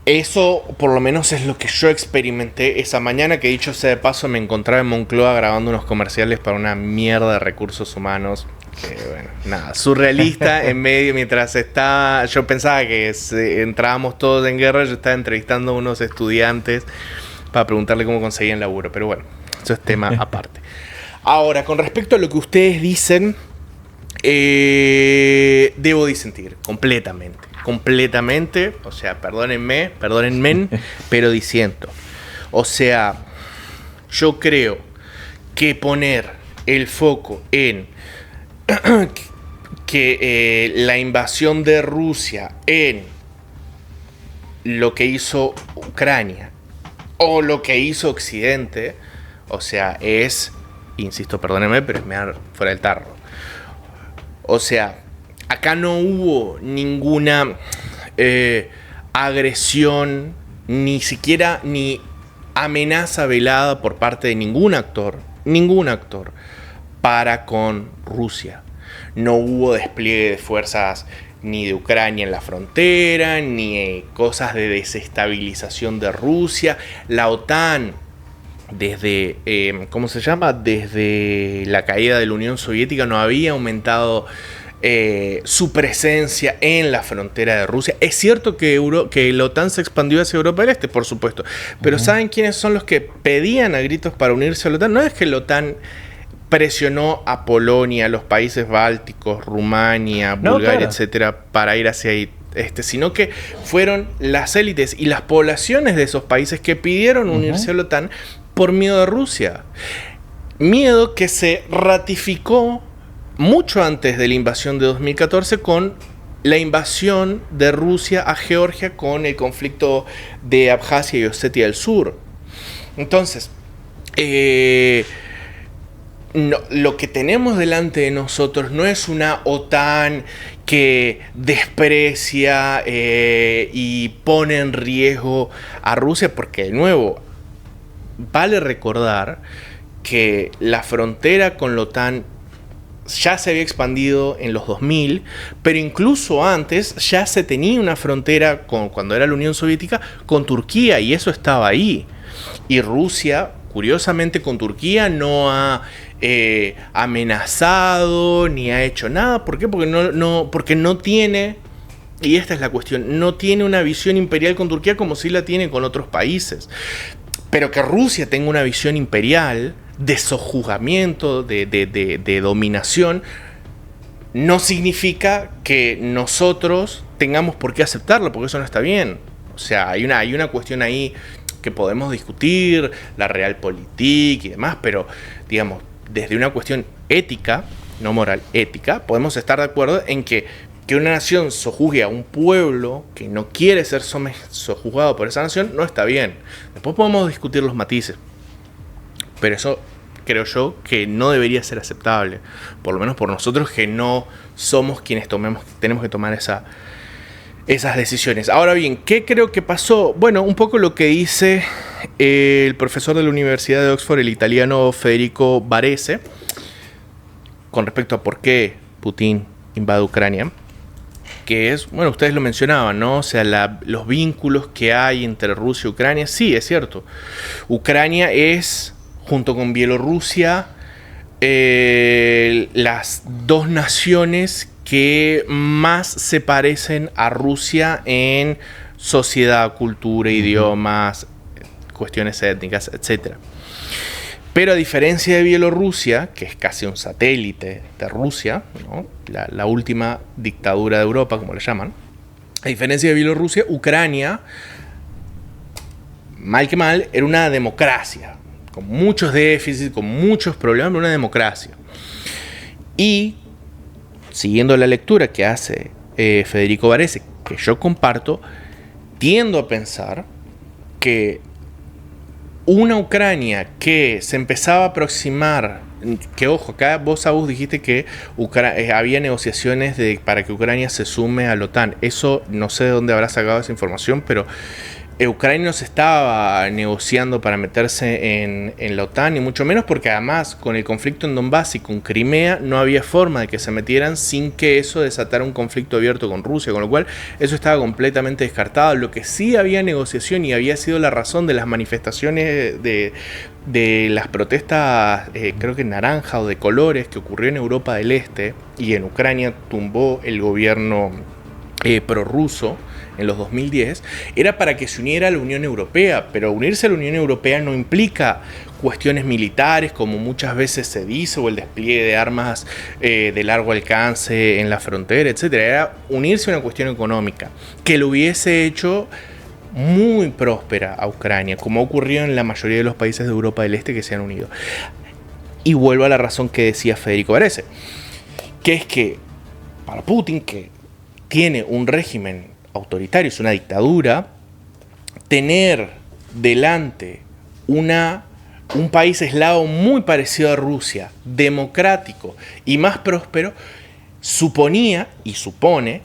Speaker 1: Eso por lo menos es lo que yo experimenté esa mañana, que dicho sea de paso me encontraba en Moncloa grabando unos comerciales para una mierda de recursos humanos. Que bueno, nada, surrealista en medio, mientras estaba, yo pensaba que entrábamos todos en guerra, yo estaba entrevistando a unos estudiantes para preguntarle cómo conseguían laburo, pero bueno, eso es tema aparte. Ahora, con respecto a lo que ustedes dicen, debo disentir completamente, o sea, perdónenme, pero disiento. O sea, yo creo que poner el foco en que la invasión de Rusia en lo que hizo Ucrania o lo que hizo Occidente, o sea, es, insisto, perdónenme, pero es mear fuera del tarro. O sea, acá no hubo ninguna agresión, ni siquiera ni amenaza velada por parte de ningún actor, para con Rusia. No hubo despliegue de fuerzas ni de Ucrania en la frontera, ni cosas de desestabilización de Rusia. La OTAN, desde, desde la caída de la Unión Soviética, no había aumentado su presencia en la frontera de Rusia. Es cierto que la OTAN se expandió hacia Europa del Este, por supuesto, pero ¿saben quiénes son los que pedían a gritos para unirse a la OTAN? No es que la OTAN presionó a Polonia, a los países bálticos, Rumania, Bulgaria, etcétera, para ir hacia ahí, sino que fueron las élites y las poblaciones de esos países que pidieron unirse a la OTAN por miedo a Rusia. Miedo que se ratificó mucho antes de la invasión de 2014 con la invasión de Rusia a Georgia, con el conflicto de Abjasia y Osetia del Sur. Entonces, no, lo que tenemos delante de nosotros no es una OTAN que desprecia y pone en riesgo a Rusia, porque de nuevo vale recordar que la frontera con la OTAN ya se había expandido en los 2000, pero incluso antes ya se tenía una frontera cuando era la Unión Soviética con Turquía, y eso estaba ahí. Y Rusia, curiosamente, con Turquía no ha amenazado ni ha hecho nada. ¿Por qué? Porque no tiene, y esta es la cuestión, no tiene una visión imperial con Turquía como sí la tiene con otros países. Pero que Rusia tenga una visión imperial de sojuzgamiento, de dominación, no significa que nosotros tengamos por qué aceptarlo, porque eso no está bien. O sea, hay una cuestión ahí que podemos discutir, la realpolitik y demás, pero, digamos, desde una cuestión ética, no moral, ética, podemos estar de acuerdo en que una nación sojuzgue a un pueblo que no quiere ser sojuzgado por esa nación no está bien. Después podemos discutir los matices, pero eso creo yo que no debería ser aceptable, por lo menos por nosotros que no somos quienes tenemos que tomar esas decisiones. Ahora bien, ¿qué creo que pasó? Bueno, un poco lo que dice el profesor de la Universidad de Oxford, el italiano Federico Varese, con respecto a por qué Putin invade Ucrania, que es, bueno, ustedes lo mencionaban, ¿no? O sea, los vínculos que hay entre Rusia y Ucrania, sí, es cierto. Ucrania es, junto con Bielorrusia, las dos naciones que más se parecen a Rusia en sociedad, cultura, idiomas, cuestiones étnicas, etc. Pero a diferencia de Bielorrusia, que es casi un satélite de Rusia, ¿no? La última dictadura de Europa, como le llaman, a diferencia de Bielorrusia, Ucrania, mal que mal, era una democracia, con muchos déficits, con muchos problemas, pero una democracia. Y, siguiendo la lectura que hace Federico Varese, que yo comparto, tiendo a pensar que una Ucrania que se empezaba a aproximar, que ojo, acá vos, Agus, dijiste que había negociaciones para que Ucrania se sume a la OTAN. Eso no sé de dónde habrá sacado esa información, pero Ucrania no se estaba negociando para meterse en la OTAN, ni mucho menos porque además con el conflicto en Donbass y con Crimea no había forma de que se metieran sin que eso desatara un conflicto abierto con Rusia, con lo cual eso estaba completamente descartado. Lo que sí había negociación y había sido la razón de las manifestaciones de las protestas, creo que naranja o de colores, que ocurrió en Europa del Este y en Ucrania tumbó el gobierno prorruso en los 2010, era para que se uniera a la Unión Europea, pero unirse a la Unión Europea no implica cuestiones militares, como muchas veces se dice, o el despliegue de armas de largo alcance en la frontera, etc. Era unirse a una cuestión económica, que lo hubiese hecho muy próspera a Ucrania, como ocurrió en la mayoría de los países de Europa del Este que se han unido. Y vuelvo a la razón que decía Federico Varese, que es que para Putin, que tiene un régimen autoritario, es una dictadura, tener delante un país eslavo muy parecido a Rusia, democrático y más próspero, suponía y supone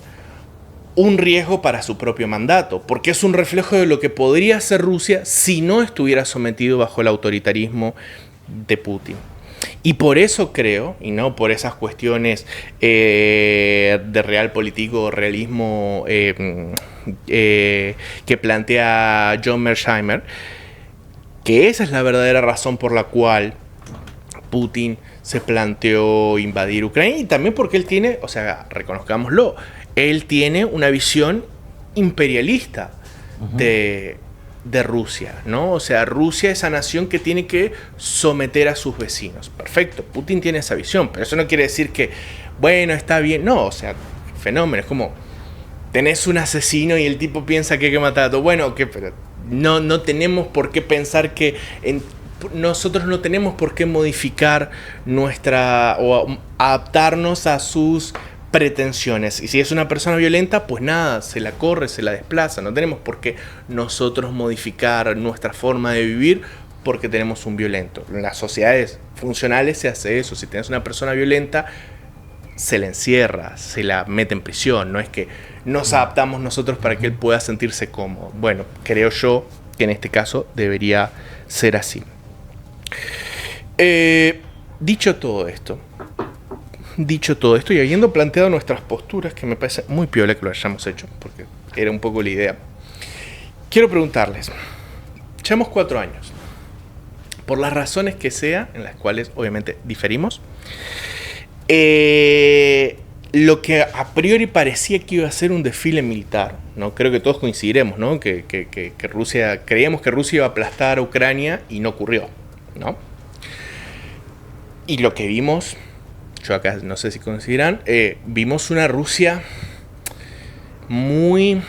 Speaker 1: un riesgo para su propio mandato, porque es un reflejo de lo que podría ser Rusia si no estuviera sometido bajo el autoritarismo de Putin. Y por eso creo, y no por esas cuestiones de realpolitik o realismo que plantea John Mearsheimer, que esa es la verdadera razón por la cual Putin se planteó invadir Ucrania, y también porque él tiene, o sea, reconozcámoslo, él tiene una visión imperialista de Rusia, ¿no? O sea, Rusia es esa nación que tiene que someter a sus vecinos. Perfecto, Putin tiene esa visión, pero eso no quiere decir que, bueno, está bien. No, o sea, fenómeno, es como, tenés un asesino y el tipo piensa que hay que matar a todos. Bueno, pero no tenemos por qué pensar que nosotros no tenemos por qué modificar o adaptarnos a sus pretensiones. Y si es una persona violenta, pues nada, se la corre, se la desplaza. No tenemos por qué nosotros modificar nuestra forma de vivir porque tenemos un violento. En las sociedades funcionales se hace eso. Si tienes una persona violenta, se la encierra, se la mete en prisión. No es que nos adaptamos nosotros para que él pueda sentirse cómodo. Bueno, creo yo que en este caso debería ser así. Dicho todo esto y habiendo planteado nuestras posturas, que me parece muy piola que lo hayamos hecho, porque era un poco la idea, quiero preguntarles, llevamos 4 años, por las razones que sea, en las cuales obviamente diferimos, lo que a priori parecía que iba a ser un desfile militar, ¿no? Creo que todos coincidiremos, ¿no? Que Rusia, creíamos que Rusia iba a aplastar a Ucrania y no ocurrió, ¿no? Y lo que vimos, yo acá no sé si coincidirán, vimos una Rusia muy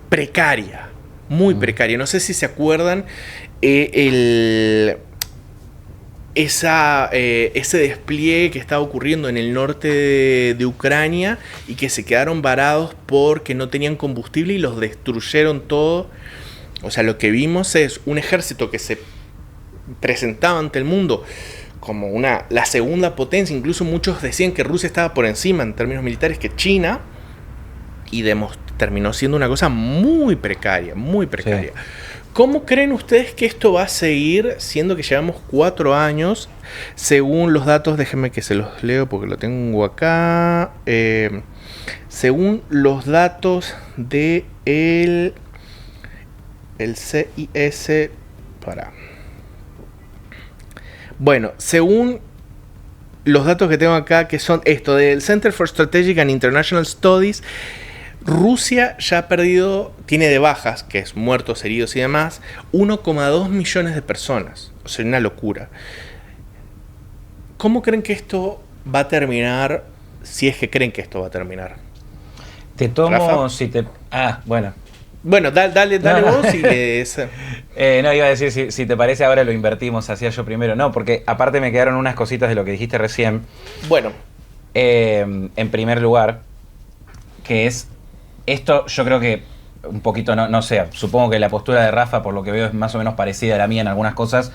Speaker 1: precaria, muy precaria. No sé si se acuerdan ese despliegue que estaba ocurriendo en el norte de Ucrania y que se quedaron varados porque no tenían combustible y los destruyeron todo. O sea, lo que vimos es un ejército que se presentaba ante el mundo como la segunda potencia. Incluso muchos decían que Rusia estaba por encima en términos militares que China, y terminó siendo una cosa muy precaria, muy precaria. Sí. ¿Cómo creen ustedes que esto va a seguir, siendo que llevamos 4 años, según los datos, déjenme que se los leo porque lo tengo acá, según los datos de el CIS, bueno, según los datos que tengo acá, que son esto, del Center for Strategic and International Studies, Rusia ya ha perdido, tiene de bajas, que es muertos, heridos y demás, 1,2 millones de personas. O sea, una locura. ¿Cómo creen que esto va a terminar? Si es que creen que esto va a terminar.
Speaker 2: Te tomo, ¿Rafa? Si te... Ah, bueno.
Speaker 1: Bueno, dale vos y
Speaker 2: no, iba a decir, si te parece, ahora lo invertimos, hacía yo primero. No, porque aparte me quedaron unas cositas de lo que dijiste recién.
Speaker 1: Bueno.
Speaker 2: En primer lugar, que es... Esto yo creo que un poquito, no sé, supongo que la postura de Rafa, por lo que veo, es más o menos parecida a la mía en algunas cosas.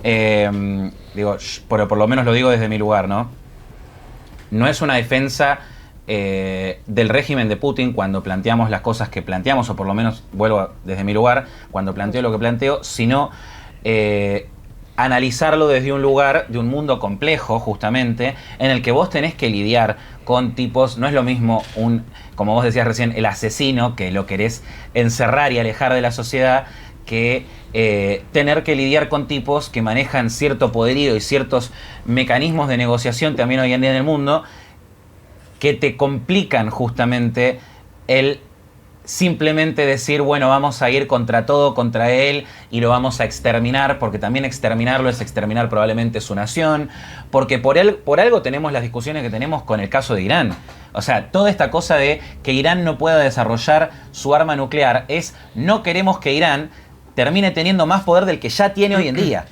Speaker 2: Digo, por lo menos lo digo desde mi lugar, ¿no? No es una defensa del régimen de Putin cuando planteamos las cosas que planteamos, o por lo menos, vuelvo desde mi lugar, cuando planteo lo que planteo, sino analizarlo desde un lugar, de un mundo complejo, justamente, en el que vos tenés que lidiar con tipos, no es lo mismo como vos decías recién, el asesino, que lo querés encerrar y alejar de la sociedad, que tener que lidiar con tipos que manejan cierto poderío y ciertos mecanismos de negociación también hoy en día en el mundo, que te complican justamente el simplemente decir, bueno, vamos a ir contra todo, contra él, y lo vamos a exterminar, porque también exterminarlo es exterminar probablemente su nación, porque por algo tenemos las discusiones que tenemos con el caso de Irán. O sea, toda esta cosa de que Irán no pueda desarrollar su arma nuclear es, no queremos que Irán termine teniendo más poder del que ya tiene hoy en día.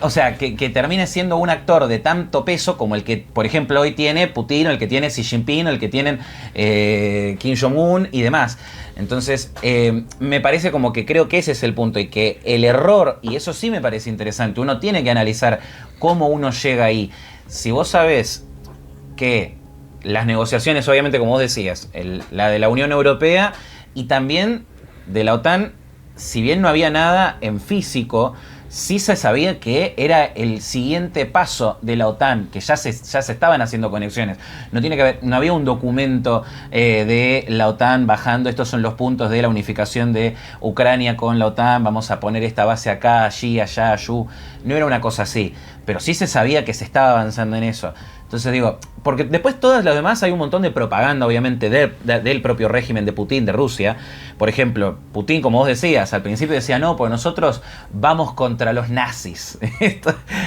Speaker 2: O sea, que termine siendo un actor de tanto peso como el que, por ejemplo, hoy tiene Putin, o el que tiene Xi Jinping, o el que tienen Kim Jong-un y demás. Entonces, me parece como que creo que ese es el punto, y que el error, y eso sí me parece interesante, uno tiene que analizar cómo uno llega ahí. Si vos sabés que las negociaciones, obviamente, como vos decías, la de la Unión Europea y también de la OTAN, si bien no había nada en físico, sí se sabía que era el siguiente paso de la OTAN, que ya se estaban haciendo conexiones. No había un documento de la OTAN bajando, estos son los puntos de la unificación de Ucrania con la OTAN, vamos a poner esta base acá, allí, allá, allú. No era una cosa así, pero sí se sabía que se estaba avanzando en eso. Entonces digo, porque después todas las demás hay un montón de propaganda, obviamente, del propio régimen de Putin, de Rusia. Por ejemplo, Putin, como vos decías, al principio decía, no, pues nosotros vamos contra los nazis.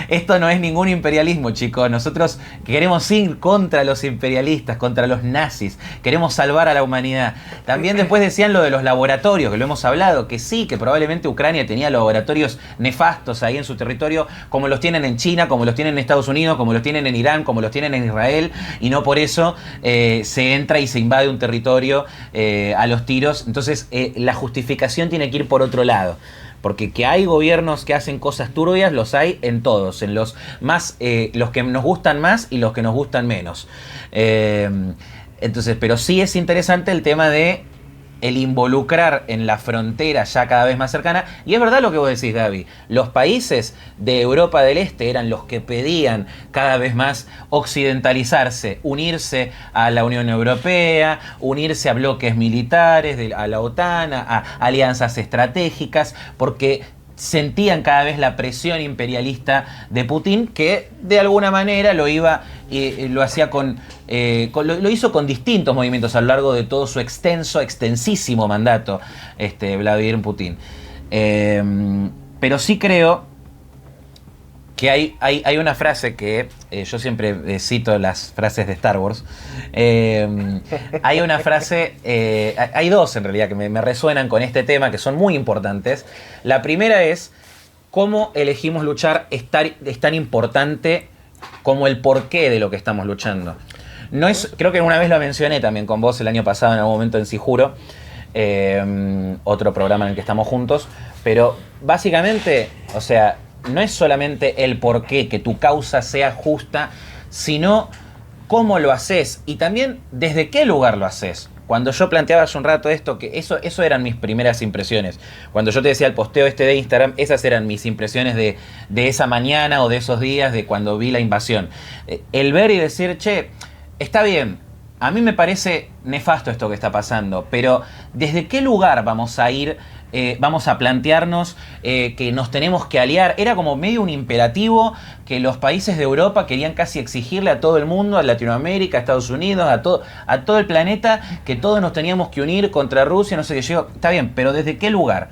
Speaker 2: Esto no es ningún imperialismo, chicos. Nosotros queremos ir contra los imperialistas, contra los nazis. Queremos salvar a la humanidad. También después decían lo de los laboratorios, que lo hemos hablado, que sí, que probablemente Ucrania tenía laboratorios nefastos ahí en su territorio, como los tienen en China, como los tienen en Estados Unidos, como los tienen en Irán, como los tienen en Israel, y no por eso se entra y se invade un territorio a los tiros. Entonces la justificación tiene que ir por otro lado, porque que hay gobiernos que hacen cosas turbias, los hay en todos, en los más, los que nos gustan más y los que nos gustan menos. Entonces, pero sí es interesante el tema de el involucrar en la frontera ya cada vez más cercana. Y es verdad lo que vos decís, Gaby. Los países de Europa del Este eran los que pedían cada vez más occidentalizarse, unirse a la Unión Europea, unirse a bloques militares, a la OTAN, a alianzas estratégicas, porque sentían cada vez la presión imperialista de Putin, que de alguna manera lo iba lo hacía lo hizo con distintos movimientos a lo largo de todo su extensísimo mandato, Vladimir Putin. Pero sí creo que hay una frase que yo siempre cito las frases de Star Wars. Hay una frase, hay dos en realidad que me resuenan con este tema, que son muy importantes. La primera es: cómo elegimos luchar es tan importante como el porqué de lo que estamos luchando. No es, creo que una vez lo mencioné también con vos el año pasado en algún momento en Sijuro, otro programa en el que estamos juntos, pero básicamente, o sea, no es solamente el porqué, que tu causa sea justa, sino cómo lo haces y también desde qué lugar lo haces. Cuando yo planteaba hace un rato esto, que eso eran mis primeras impresiones. Cuando yo te decía el posteo de Instagram, esas eran mis impresiones de esa mañana o de esos días de cuando vi la invasión. El ver y decir, che, está bien, a mí me parece nefasto esto que está pasando, pero ¿desde qué lugar vamos a ir? Vamos a plantearnos que nos tenemos que aliar. Era como medio un imperativo que los países de Europa querían casi exigirle a todo el mundo, a Latinoamérica, a Estados Unidos, a todo el planeta, que todos nos teníamos que unir contra Rusia, no sé qué. Yo, está bien, pero ¿desde qué lugar?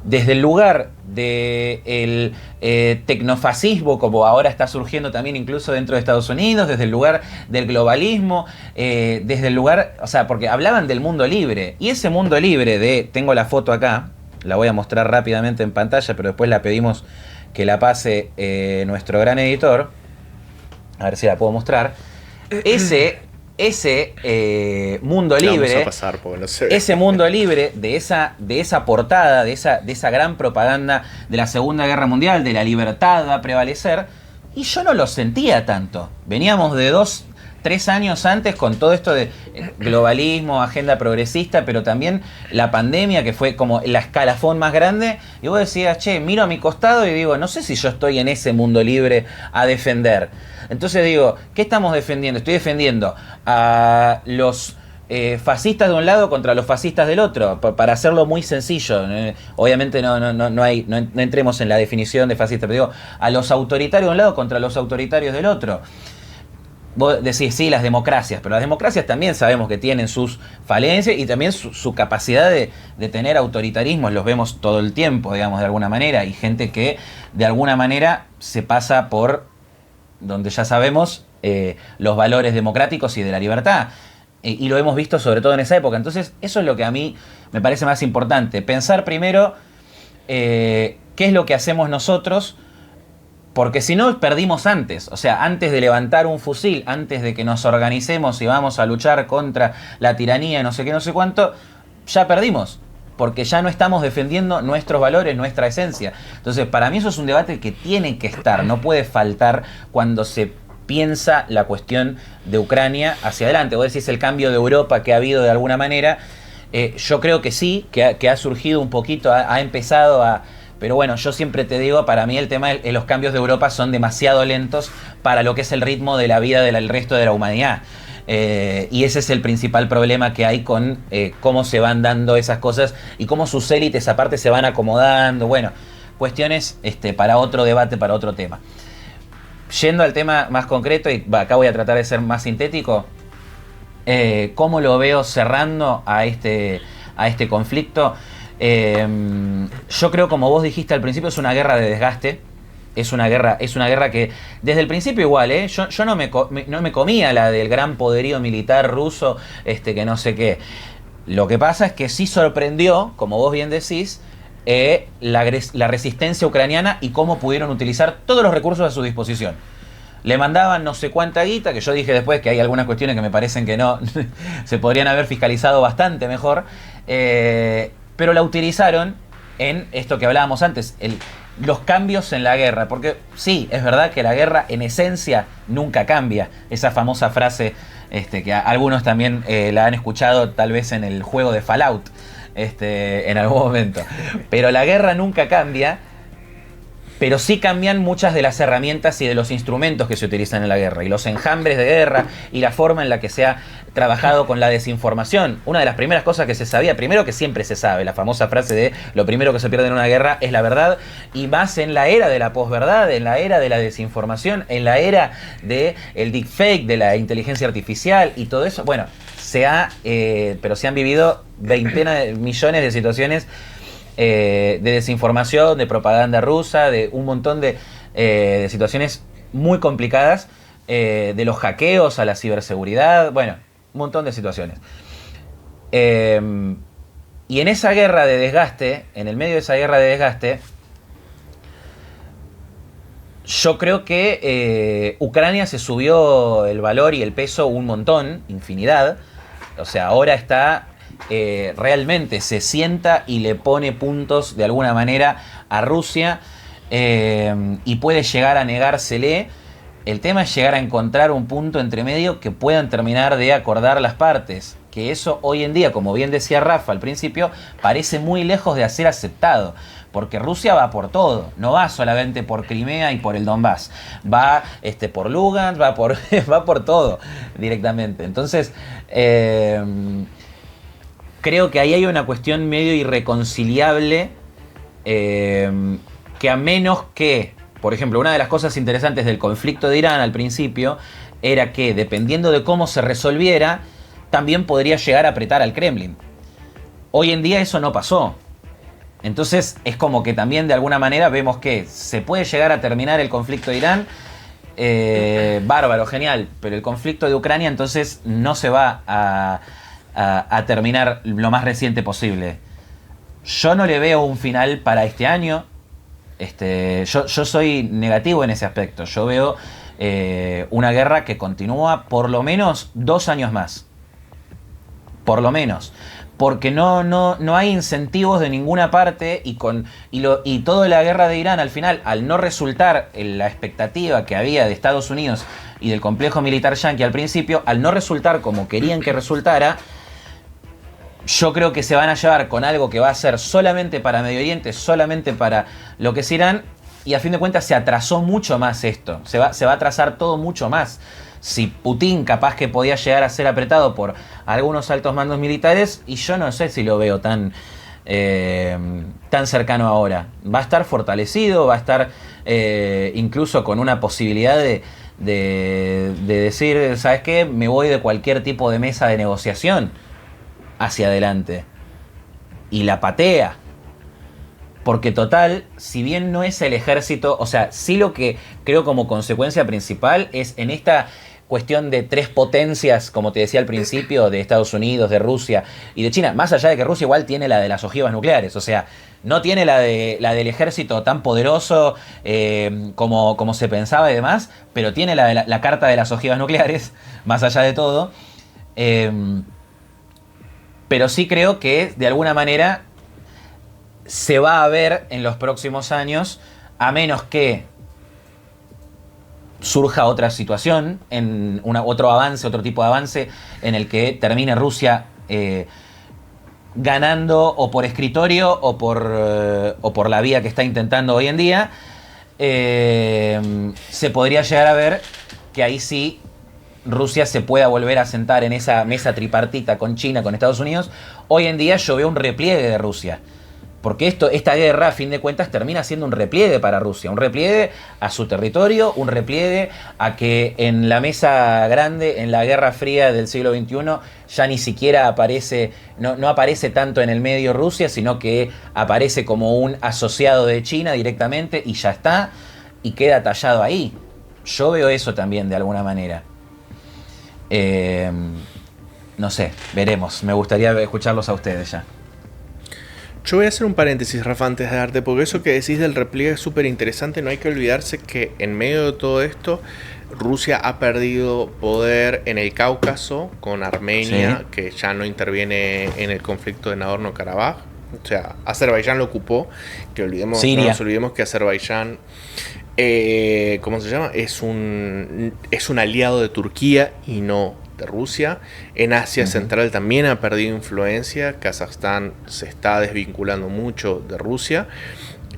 Speaker 2: Desde el lugar del tecnofascismo, como ahora está surgiendo también incluso dentro de Estados Unidos, desde el lugar del globalismo, desde el lugar, o sea, porque hablaban del mundo libre, y ese mundo libre tengo la foto acá, la voy a mostrar rápidamente en pantalla, pero después la pedimos que la pase nuestro gran editor, a ver si la puedo mostrar. Ese mundo libre,
Speaker 1: vamos a pasar, porque no se ve.
Speaker 2: Ese mundo libre de esa portada, de esa gran propaganda de la Segunda Guerra Mundial, de la libertad va a prevalecer, y yo no lo sentía tanto. Veníamos de 2-3 años antes con todo esto de globalismo, agenda progresista, pero también la pandemia, que fue como la escalafón más grande, y vos decías, che, miro a mi costado y digo, no sé si yo estoy en ese mundo libre a defender. Entonces digo, ¿qué estamos defendiendo? Estoy defendiendo a los fascistas de un lado contra los fascistas del otro, para hacerlo muy sencillo. Obviamente no entremos en la definición de fascista, pero digo, a los autoritarios de un lado contra los autoritarios del otro. Vos decís, sí, las democracias, pero las democracias también sabemos que tienen sus falencias y también su capacidad de tener autoritarismos, los vemos todo el tiempo, digamos, de alguna manera, y gente que de alguna manera se pasa por donde ya sabemos los valores democráticos y de la libertad. Y lo hemos visto sobre todo en esa época. Entonces, eso es lo que a mí me parece más importante. Pensar primero qué es lo que hacemos nosotros, porque si no, perdimos antes. O sea, antes de levantar un fusil, antes de que nos organicemos y vamos a luchar contra la tiranía, no sé qué, no sé cuánto, ya perdimos. Porque ya no estamos defendiendo nuestros valores, nuestra esencia. Entonces, para mí eso es un debate que tiene que estar, no puede faltar cuando se piensa la cuestión de Ucrania hacia adelante. Vos decís el cambio de Europa que ha habido de alguna manera. Yo creo que sí, que ha surgido un poquito, ha empezado a... Pero bueno, yo siempre te digo, para mí el tema de los cambios de Europa son demasiado lentos para lo que es el ritmo de la vida del resto de la humanidad. Y ese es el principal problema que hay con cómo se van dando esas cosas y cómo sus élites aparte se van acomodando. Bueno, cuestiones para otro debate, para otro tema. Yendo al tema más concreto, y acá voy a tratar de ser más sintético, ¿cómo lo veo cerrando a este conflicto? Yo creo, como vos dijiste al principio, es una guerra de desgaste. Es una guerra que desde el principio igual, yo no me comía la del gran poderío militar ruso, que no sé qué. Lo que pasa es que sí sorprendió, como vos bien decís, la resistencia ucraniana y cómo pudieron utilizar todos los recursos a su disposición. Le mandaban no sé cuánta guita, que yo dije después que hay algunas cuestiones que me parecen que no se podrían haber fiscalizado bastante mejor, pero la utilizaron en esto que hablábamos antes, los cambios en la guerra, porque sí, es verdad que la guerra en esencia nunca cambia, esa famosa frase que algunos también la han escuchado tal vez en el juego de Fallout en algún momento, pero la guerra nunca cambia, pero sí cambian muchas de las herramientas y de los instrumentos que se utilizan en la guerra, y los enjambres de guerra, y la forma en la que se ha trabajado con la desinformación. Una de las primeras cosas que se sabía, primero que siempre se sabe, la famosa frase de lo primero que se pierde en una guerra es la verdad, y más en la era de la posverdad, en la era de la desinformación, en la era del deepfake, de la inteligencia artificial y todo eso. Bueno, pero se han vivido veintenas de millones de situaciones de desinformación, de propaganda rusa, de un montón de situaciones muy complicadas, de los hackeos a la ciberseguridad, bueno, un montón de situaciones. Y en esa guerra de desgaste, en el medio de esa guerra de desgaste, yo creo que Ucrania se subió el valor y el peso un montón, infinidad. O sea, ahora está realmente se sienta y le pone puntos de alguna manera a Rusia, y puede llegar a negársele. El tema es llegar a encontrar un punto entre medio que puedan terminar de acordar las partes. Que eso hoy en día, como bien decía Rafa al principio, parece muy lejos de ser aceptado. Porque Rusia va por todo, no va solamente por Crimea y por el Donbass, va por Lugansk, va por todo directamente. Entonces, creo que ahí hay una cuestión medio irreconciliable, que a menos que, por ejemplo, una de las cosas interesantes del conflicto de Irán al principio era que, dependiendo de cómo se resolviera, también podría llegar a apretar al Kremlin. Hoy en día eso no pasó. Entonces es como que también de alguna manera vemos que se puede llegar a terminar el conflicto de Irán, bárbaro, genial, pero el conflicto de Ucrania entonces no se va a terminar lo más reciente posible. Yo no le veo un final para este año. Yo soy negativo en ese aspecto. Yo veo una guerra que continúa por lo menos 2 años más. Por lo menos. Porque no hay incentivos de ninguna parte, y toda la guerra de Irán al final, al no resultar en la expectativa que había de Estados Unidos y del complejo militar yanqui al principio, al no resultar como querían que resultara, yo creo que se van a llevar con algo que va a ser solamente para Medio Oriente, solamente para lo que es Irán, y a fin de cuentas se atrasó mucho más esto, se va a atrasar todo mucho más. Si Putin capaz que podía llegar a ser apretado por algunos altos mandos militares, y yo no sé si lo veo tan cercano ahora. Va a estar fortalecido, va a estar incluso con una posibilidad de decir, ¿sabes qué? Me voy de cualquier tipo de mesa de negociación hacia adelante. Y la patea. Porque total, si bien no es el ejército, o sea, sí lo que creo como consecuencia principal es en esta cuestión de 3 potencias, como te decía al principio, de Estados Unidos, de Rusia y de China, más allá de que Rusia igual tiene la de las ojivas nucleares, o sea, no tiene la del ejército tan poderoso como se pensaba y demás, pero tiene la carta de las ojivas nucleares, más allá de todo. Pero sí creo que de alguna manera se va a ver en los próximos años, a menos que surja otra situación, otro avance, otro tipo de avance, en el que termine Rusia ganando o por escritorio o por la vía que está intentando hoy en día, se podría llegar a ver que ahí sí Rusia se pueda volver a sentar en esa mesa tripartita con China, con Estados Unidos. Hoy en día yo veo un repliegue de Rusia. Porque esta guerra, a fin de cuentas, termina siendo un repliegue para Rusia. Un repliegue a su territorio, un repliegue a que en la mesa grande, en la Guerra Fría del siglo XXI, ya ni siquiera aparece, no aparece tanto en el medio Rusia, sino que aparece como un asociado de China directamente y ya está, y queda tallado ahí. Yo veo eso también de alguna manera. No sé, veremos. Me gustaría escucharlos a ustedes ya.
Speaker 1: Yo voy a hacer un paréntesis, Rafa, antes de darte, porque eso que decís del repliegue es súper interesante. No hay que olvidarse que en medio de todo esto, Rusia ha perdido poder en el Cáucaso con Armenia, sí, que ya no interviene en el conflicto de Nagorno-Karabaj. O sea, Azerbaiyán lo ocupó. Que olvidemos, no nos olvidemos que Azerbaiyán, ¿cómo se llama? Es un aliado de Turquía y no de Rusia. En Asia Central también ha perdido influencia. Kazajstán se está desvinculando mucho de Rusia.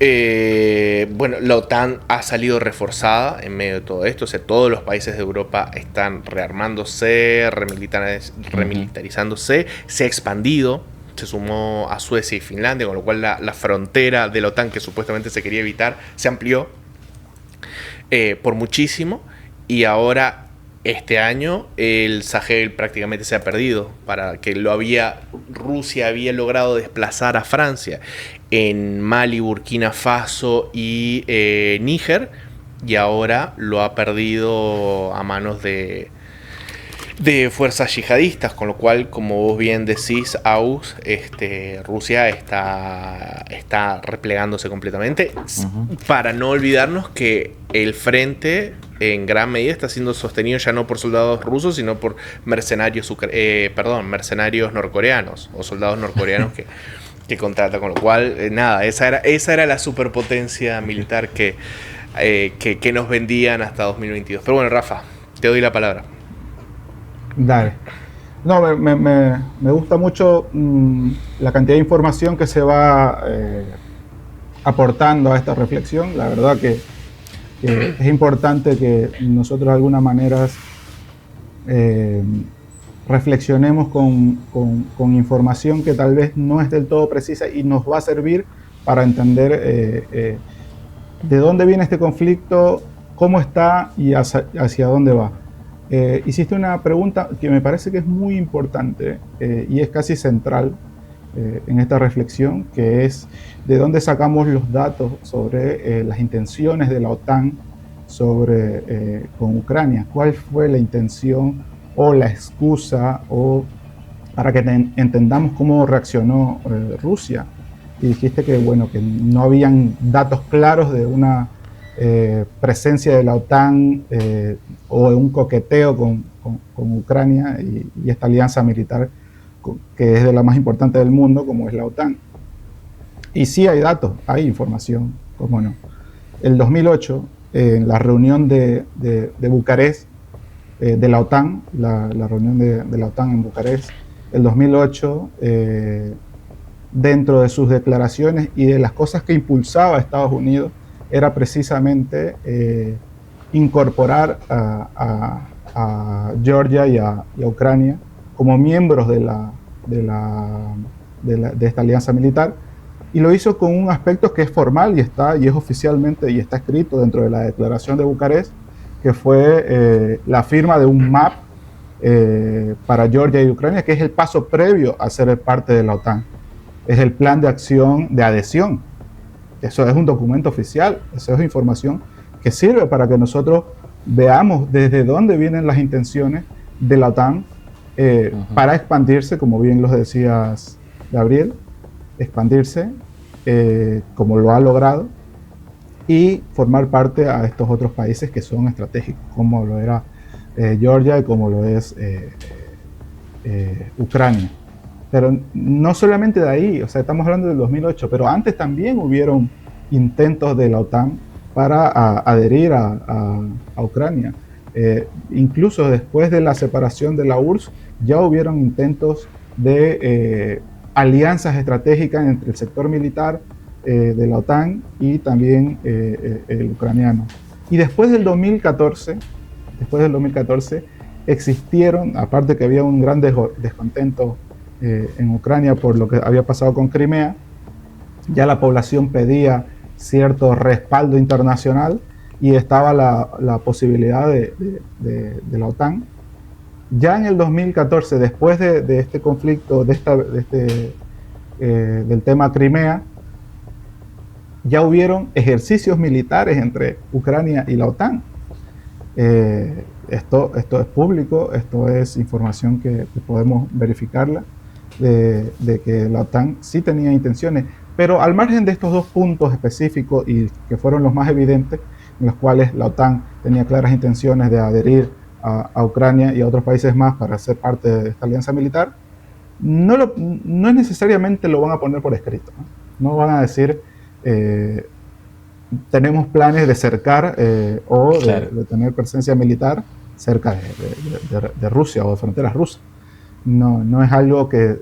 Speaker 1: Bueno, la OTAN ha salido reforzada en medio de todo esto. O sea, todos los países de Europa están rearmándose, remilitarizándose. Se ha expandido. Se sumó a Suecia y Finlandia, con lo cual la frontera de la OTAN, que supuestamente se quería evitar, se amplió por muchísimo. Y ahora, este año, el Sahel prácticamente se ha perdido. Para que Rusia había logrado desplazar a Francia en Mali, Burkina Faso y Níger, y ahora lo ha perdido a manos de fuerzas yihadistas, con lo cual, como vos bien decís, Aus, Rusia está replegándose completamente, para no olvidarnos que el frente en gran medida está siendo sostenido ya no por soldados rusos, sino por mercenarios norcoreanos, o soldados norcoreanos que contrata, con lo cual, nada, esa era la superpotencia militar que nos vendían hasta 2022. Pero bueno, Rafa, te doy la palabra.
Speaker 3: Dale. No, me gusta mucho la cantidad de información que se va aportando a esta reflexión. La verdad que es importante que nosotros de alguna manera reflexionemos con información que tal vez no es del todo precisa y nos va a servir para entender de dónde viene este conflicto, cómo está y hacia dónde va. Hiciste una pregunta que me parece que es muy importante y es casi central en esta reflexión, que es de dónde sacamos los datos sobre las intenciones de la OTAN con Ucrania. ¿Cuál fue la intención o la excusa para que entendamos cómo reaccionó Rusia? Y dijiste que, bueno, que no habían datos claros de una presencia de la OTAN o de un coqueteo con Ucrania y esta alianza militar que es de la más importante del mundo, como es la OTAN. Y sí hay datos, hay información, cómo no. El 2008, en la reunión de Bucarest, de la OTAN, la reunión de la OTAN en Bucarest, el 2008, dentro de sus declaraciones y de las cosas que impulsaba a Estados Unidos, era precisamente incorporar a Georgia y a Ucrania como miembros de esta alianza militar, y lo hizo con un aspecto que es formal y es oficialmente y está escrito dentro de la declaración de Bucarest, que fue la firma de un MAP para Georgia y Ucrania, que es el paso previo a ser parte de la OTAN. Es el plan de acción de adhesión. Eso es un documento oficial, eso es información que sirve para que nosotros veamos desde dónde vienen las intenciones de la OTAN para expandirse, como bien lo decías, Gabriel, expandirse como lo ha logrado y formar parte a estos otros países que son estratégicos, como lo era Georgia y como lo es Ucrania. Pero no solamente de ahí, o sea, estamos hablando del 2008, pero antes también hubieron intentos de la OTAN para adherir a Ucrania. Incluso después de la separación de la URSS, ya hubieron intentos de alianzas estratégicas entre el sector militar de la OTAN y también el ucraniano. Y después del 2014, existieron, aparte que había un gran descontento en Ucrania por lo que había pasado con Crimea, ya la población pedía cierto respaldo internacional y estaba la posibilidad de la OTAN. Ya en el 2014, después de este conflicto, del tema Crimea, ya hubieron ejercicios militares entre Ucrania y la OTAN. Esto es público, esto es información que podemos verificarla, de que la OTAN sí tenía intenciones, pero al margen de estos dos puntos específicos y que fueron los más evidentes, en los cuales la OTAN tenía claras intenciones de adherir a Ucrania y a otros países más para ser parte de esta alianza militar, no es necesariamente lo van a poner por escrito, no van a decir tenemos planes de cercar o de tener presencia militar cerca de Rusia o de fronteras rusas. No es algo que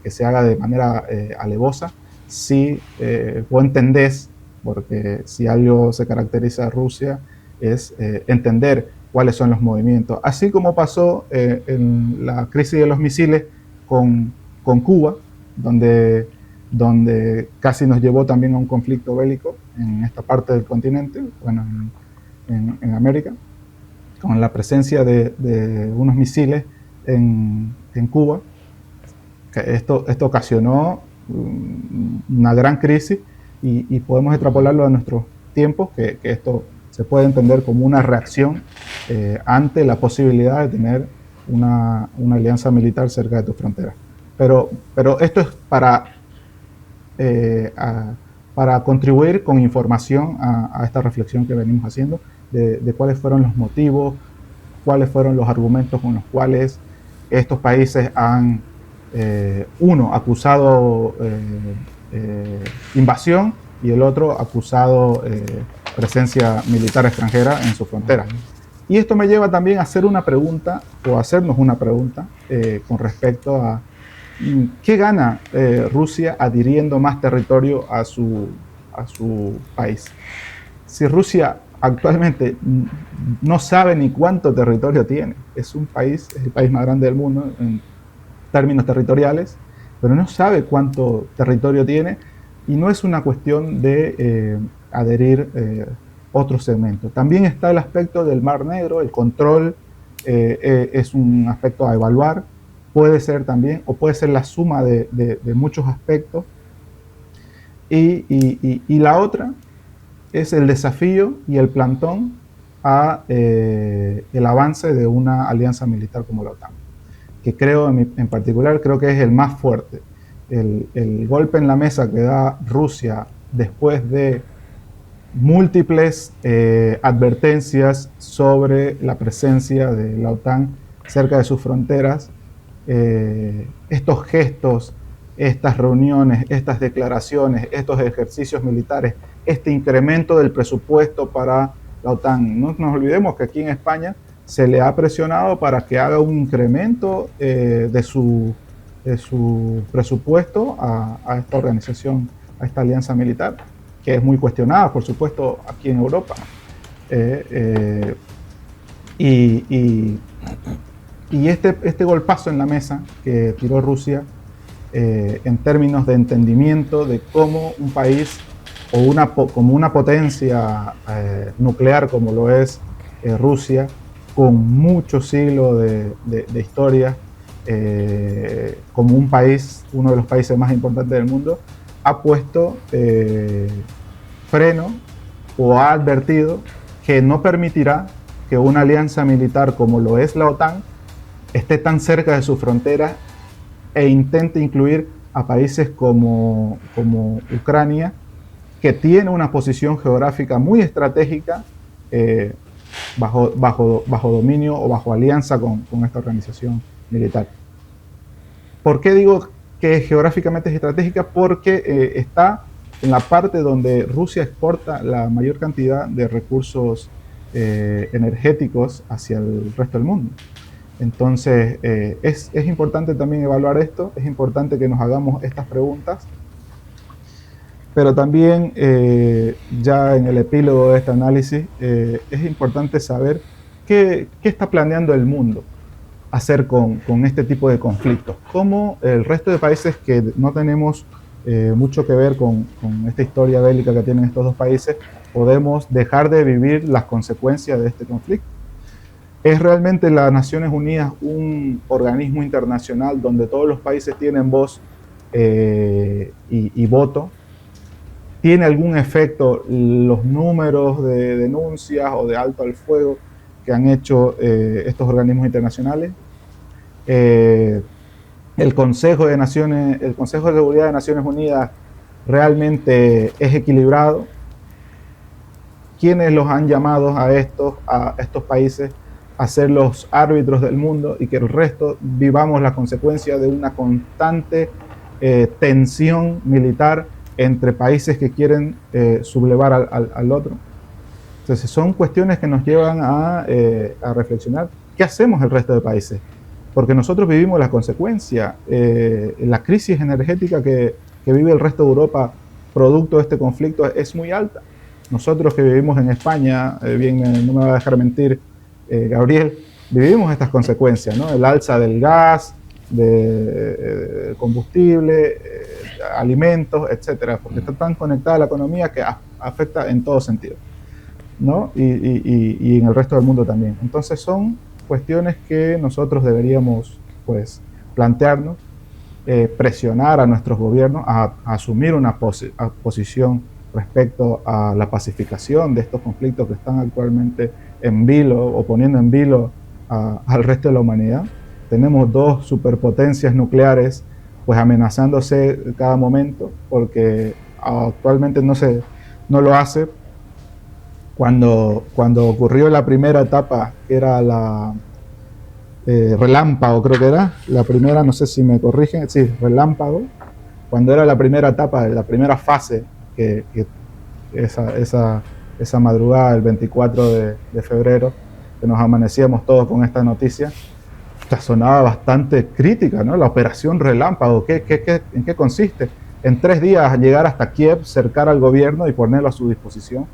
Speaker 3: se haga de manera alevosa. Si vos entendés porque si algo se caracteriza a Rusia es entender cuáles son los movimientos. Así como pasó en la crisis de los misiles con Cuba, donde casi nos llevó también a un conflicto bélico en esta parte del continente, bueno, en América, con la presencia de unos misiles en Cuba. Esto ocasionó una gran crisis y podemos extrapolarlo a nuestros tiempos, que esto se puede entender como una reacción ante la posibilidad de tener una alianza militar cerca de tu frontera. Pero esto es para contribuir con información a esta reflexión que venimos haciendo de cuáles fueron los motivos, cuáles fueron los argumentos con los cuales estos países han, uno, acusado invasión y el otro acusado presencia militar extranjera en su frontera. Y esto me lleva también a hacer una pregunta, o hacernos una pregunta con respecto a ¿qué gana Rusia adhiriendo más territorio a su país? Si Rusia actualmente no sabe ni cuánto territorio tiene, es el país más grande del mundo en términos territoriales, pero no sabe cuánto territorio tiene, y no es una cuestión de adherir otro segmento. También está el aspecto del Mar Negro, el control es un aspecto a evaluar. Puede ser también, o puede ser la suma de muchos aspectos. Y la otra es el desafío y el plantón a el avance de una alianza militar como la OTAN, que creo, en particular, creo que es el más fuerte. El golpe en la mesa que da Rusia después de múltiples advertencias sobre la presencia de la OTAN cerca de sus fronteras. Estos gestos, estas reuniones, estas declaraciones, estos ejercicios militares, este incremento del presupuesto para la OTAN. No nos olvidemos que aquí en España se le ha presionado para que haga un incremento de su presupuesto a esta organización, a esta alianza militar, que es muy cuestionada, por supuesto, aquí en Europa. Y este golpazo en la mesa que tiró Rusia en términos de entendimiento de cómo un país o como una potencia nuclear como lo es Rusia, con muchos siglos de historia, como un país, uno de los países más importantes del mundo, ha puesto freno o ha advertido que no permitirá que una alianza militar como lo es la OTAN esté tan cerca de su frontera e intente incluir a países como Ucrania, que tiene una posición geográfica muy estratégica bajo dominio o bajo alianza con esta organización militar. ¿Por qué digo que geográficamente es estratégica? Porque está en la parte donde Rusia exporta la mayor cantidad de recursos energéticos hacia el resto del mundo. Entonces, es importante también evaluar esto, es importante que nos hagamos estas preguntas, pero también ya en el epílogo de este análisis es importante saber qué está planeando el mundo hacer con este tipo de conflictos. Cómo el resto de países que no tenemos mucho que ver con esta historia bélica que tienen estos dos países, podemos dejar de vivir las consecuencias de este conflicto. ¿Es realmente las Naciones Unidas un organismo internacional donde todos los países tienen voz y voto? ¿Tiene algún efecto los números de denuncias o de alto al fuego que han hecho estos organismos internacionales? El Consejo de Seguridad de Naciones Unidas realmente es equilibrado. ¿Quiénes los han llamado a estos países a ser los árbitros del mundo y que el resto vivamos la consecuencia de una constante tensión militar entre países que quieren sublevar al otro? Entonces son cuestiones que nos llevan a reflexionar. ¿Qué hacemos el resto de países? Porque nosotros vivimos la consecuencia. La crisis energética que vive el resto de Europa producto de este conflicto es muy alta. Nosotros que vivimos en España, no me va a dejar mentir Gabriel, vivimos estas consecuencias, ¿no? El alza del gas, de combustible, alimentos, etcétera, porque está tan conectada la economía que afecta en todo sentido, ¿no? Y en el resto del mundo también. Entonces son cuestiones que nosotros deberíamos, pues, plantearnos, presionar a nuestros gobiernos a asumir una posición respecto a la pacificación de estos conflictos que están actualmente en vilo o poniendo en vilo al resto de la humanidad. Tenemos dos superpotencias nucleares pues amenazándose cada momento, porque actualmente no lo hace. Cuando ocurrió la primera etapa, que era la relámpago, creo que era la primera, no sé si me corrigen, sí, relámpago, cuando era la primera etapa, la primera fase, que esa madrugada del 24 de febrero, que nos amanecíamos todos con esta noticia, sonaba bastante crítica, ¿no? La operación relámpago, ¿en qué consiste? En 3 días llegar hasta Kiev, cercar al gobierno y ponerlo a su disposición.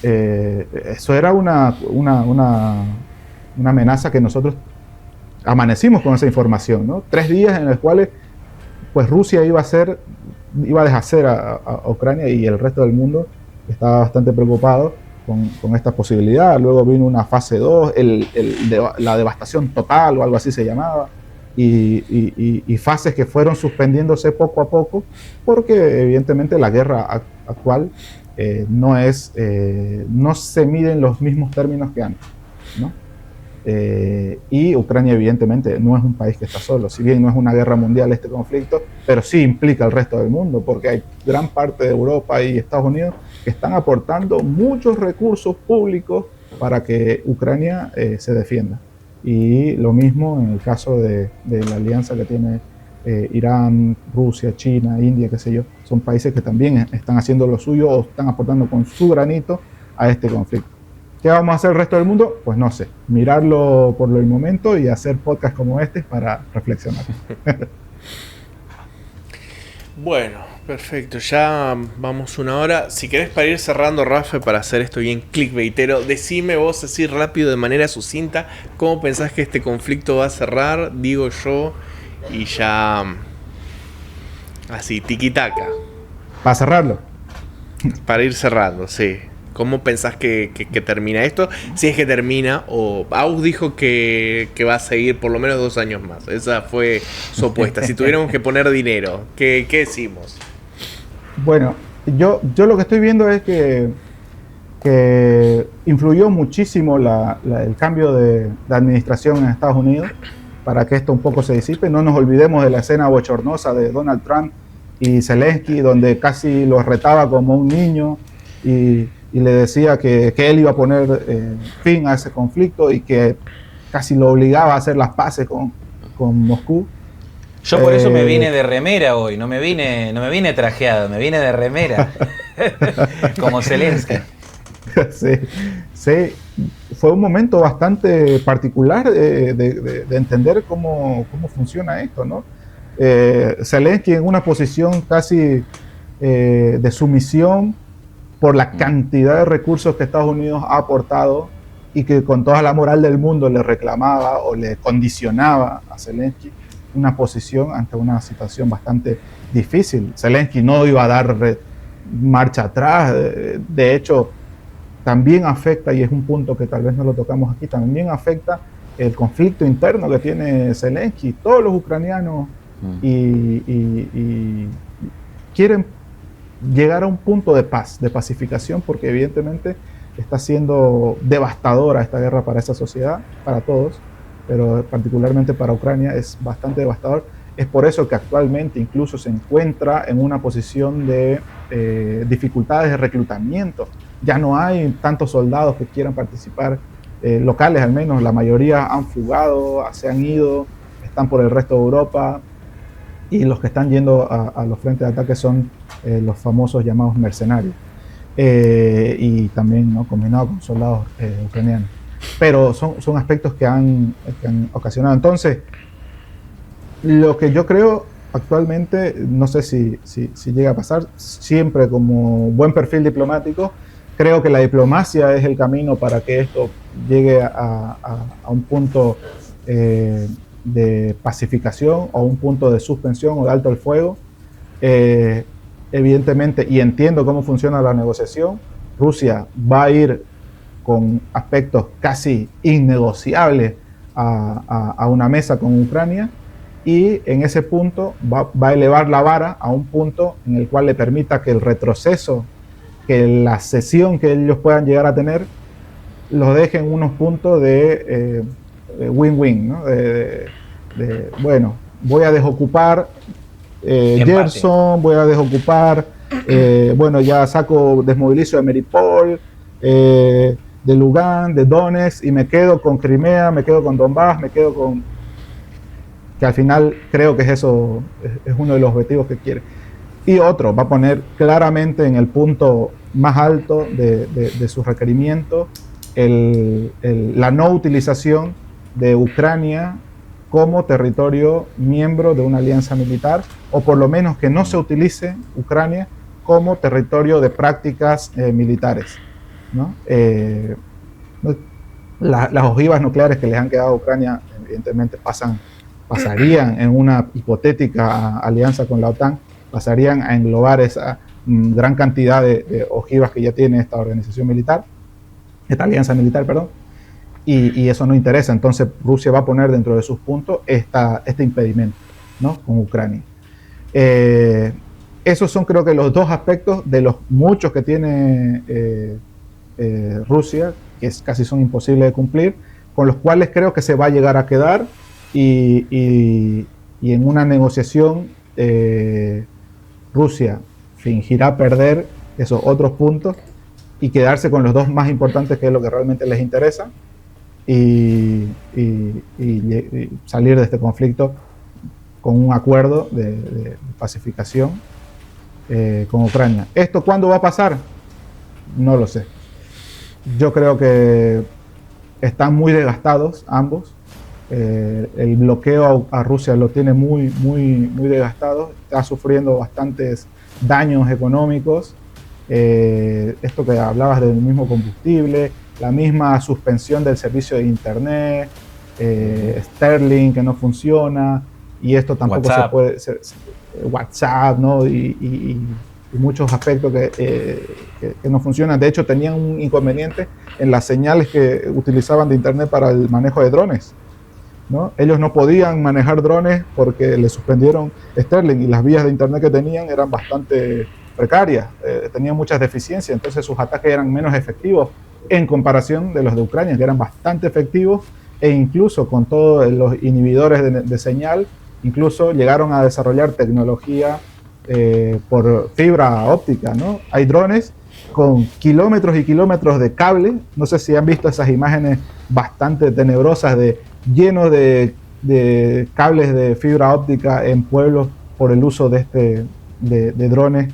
Speaker 3: Eso era una amenaza que nosotros amanecimos con esa información, ¿no? 3 días en los cuales pues Rusia iba a deshacer a Ucrania, y el resto del mundo estaba bastante preocupado con esta posibilidad. Luego vino una fase 2, la devastación total o algo así se llamaba, y fases que fueron suspendiéndose poco a poco, porque evidentemente la guerra actual no se mide en los mismos términos que antes, ¿no? Y Ucrania evidentemente no es un país que está solo, si bien no es una guerra mundial este conflicto, pero sí implica al resto del mundo, porque hay gran parte de Europa y Estados Unidos que están aportando muchos recursos públicos para que Ucrania se defienda. Y lo mismo en el caso de la alianza que tiene Irán, Rusia, China, India, qué sé yo, son países que también están haciendo lo suyo o están aportando con su granito a este conflicto. ¿Qué vamos a hacer el resto del mundo? Pues no sé, mirarlo por el momento y hacer podcasts como este para reflexionar.
Speaker 1: Bueno, perfecto, ya vamos 1 hora. Si querés, para ir cerrando, Rafa, para hacer esto bien clickbaitero, decime vos así rápido, de manera sucinta, cómo pensás que este conflicto va a cerrar, digo yo, y ya así, tiquitaca.
Speaker 3: ¿Para cerrarlo?
Speaker 1: Para ir cerrando, sí. ¿Cómo pensás que termina esto? Si es que termina, o Aus dijo que va a seguir por lo menos 2 años más. Esa fue su apuesta. Si tuviéramos que poner dinero, ¿qué decimos?
Speaker 3: Bueno, yo lo que estoy viendo es que influyó muchísimo el cambio de administración en Estados Unidos para que esto un poco se disipe. No nos olvidemos de la escena bochornosa de Donald Trump y Zelensky, donde casi lo retaba como un niño y le decía que él iba a poner fin a ese conflicto y que casi lo obligaba a hacer las paces con Moscú.
Speaker 2: Yo por eso me vine de remera hoy, no me vine trajeado, me vine de remera, como Zelensky.
Speaker 3: Sí, fue un momento bastante particular de entender cómo funciona esto, ¿no? Zelensky en una posición casi de sumisión por la cantidad de recursos que Estados Unidos ha aportado y que con toda la moral del mundo le reclamaba o le condicionaba a Zelensky una posición ante una situación bastante difícil. Zelensky no iba a dar marcha atrás, de hecho también afecta, y es un punto que tal vez no lo tocamos aquí, también afecta el conflicto interno que tiene Zelensky. Todos los ucranianos y quieren llegar a un punto de paz, de pacificación, porque evidentemente está siendo devastadora esta guerra para esa sociedad, para todos, pero particularmente para Ucrania es bastante devastador. Es por eso que actualmente incluso se encuentra en una posición de dificultades de reclutamiento. Ya no hay tantos soldados que quieran participar, locales al menos, la mayoría han fugado, se han ido, están por el resto de Europa, y los que están yendo a los frentes de ataque son los famosos llamados mercenarios, y también, ¿no?, combinados con soldados ucranianos. Pero son aspectos que han ocasionado. Entonces, lo que yo creo actualmente, no sé si llega a pasar, siempre como buen perfil diplomático, creo que la diplomacia es el camino para que esto llegue a un punto de pacificación o un punto de suspensión o de alto el fuego. Evidentemente, y entiendo cómo funciona la negociación, Rusia va a ir con aspectos casi innegociables a una mesa con Ucrania, y en ese punto va a elevar la vara a un punto en el cual le permita que el retroceso, que la cesión que ellos puedan llegar a tener, los deje en unos puntos de win-win, ¿no? Bueno, voy a desocupar Gerson, voy a desocupar, bueno, ya desmovilizo de Mariupol, de Lugansk, de Donetsk, y me quedo con Crimea, me quedo con Donbass, me quedo con... que al final creo que es uno de los objetivos que quiere. Y otro, va a poner claramente en el punto más alto de sus requerimientos la no utilización de Ucrania como territorio miembro de una alianza militar, o por lo menos que no se utilice Ucrania como territorio de prácticas militares, ¿no? Las ojivas nucleares que les han quedado a Ucrania, evidentemente pasarían en una hipotética alianza con la OTAN, pasarían a englobar esa gran cantidad de ojivas que ya tiene esta organización militar, esta alianza militar, perdón, y eso no interesa. Entonces Rusia va a poner dentro de sus puntos este impedimento, ¿no?, con Ucrania. Esos son, creo que, los dos aspectos de los muchos que tiene Rusia, que casi son imposibles de cumplir, con los cuales creo que se va a llegar a quedar, y en una negociación Rusia fingirá perder esos otros puntos y quedarse con los dos más importantes, que es lo que realmente les interesa, y salir de este conflicto con un acuerdo de pacificación con Ucrania. ¿Esto cuándo va a pasar? No lo sé. Yo creo que están muy desgastados ambos. El bloqueo a Rusia lo tiene muy desgastado. Está sufriendo bastantes daños económicos. Esto que hablabas del mismo combustible, la misma suspensión del servicio de internet, Sterling que no funciona, y esto tampoco WhatsApp. Se puede ser, WhatsApp, ¿no? Y muchos aspectos que no funcionan. De hecho, tenían un inconveniente en las señales que utilizaban de internet para el manejo de drones, ¿no? Ellos no podían manejar drones porque les suspendieron Sterling, y las vías de internet que tenían eran bastante precarias, tenían muchas deficiencias, entonces sus ataques eran menos efectivos en comparación de los de Ucrania, que eran bastante efectivos, e incluso con todos los inhibidores de señal, incluso llegaron a desarrollar tecnología por fibra óptica, ¿no? Hay drones con kilómetros y kilómetros de cable. No sé si han visto esas imágenes bastante tenebrosas llenos de cables de fibra óptica en pueblos por el uso de drones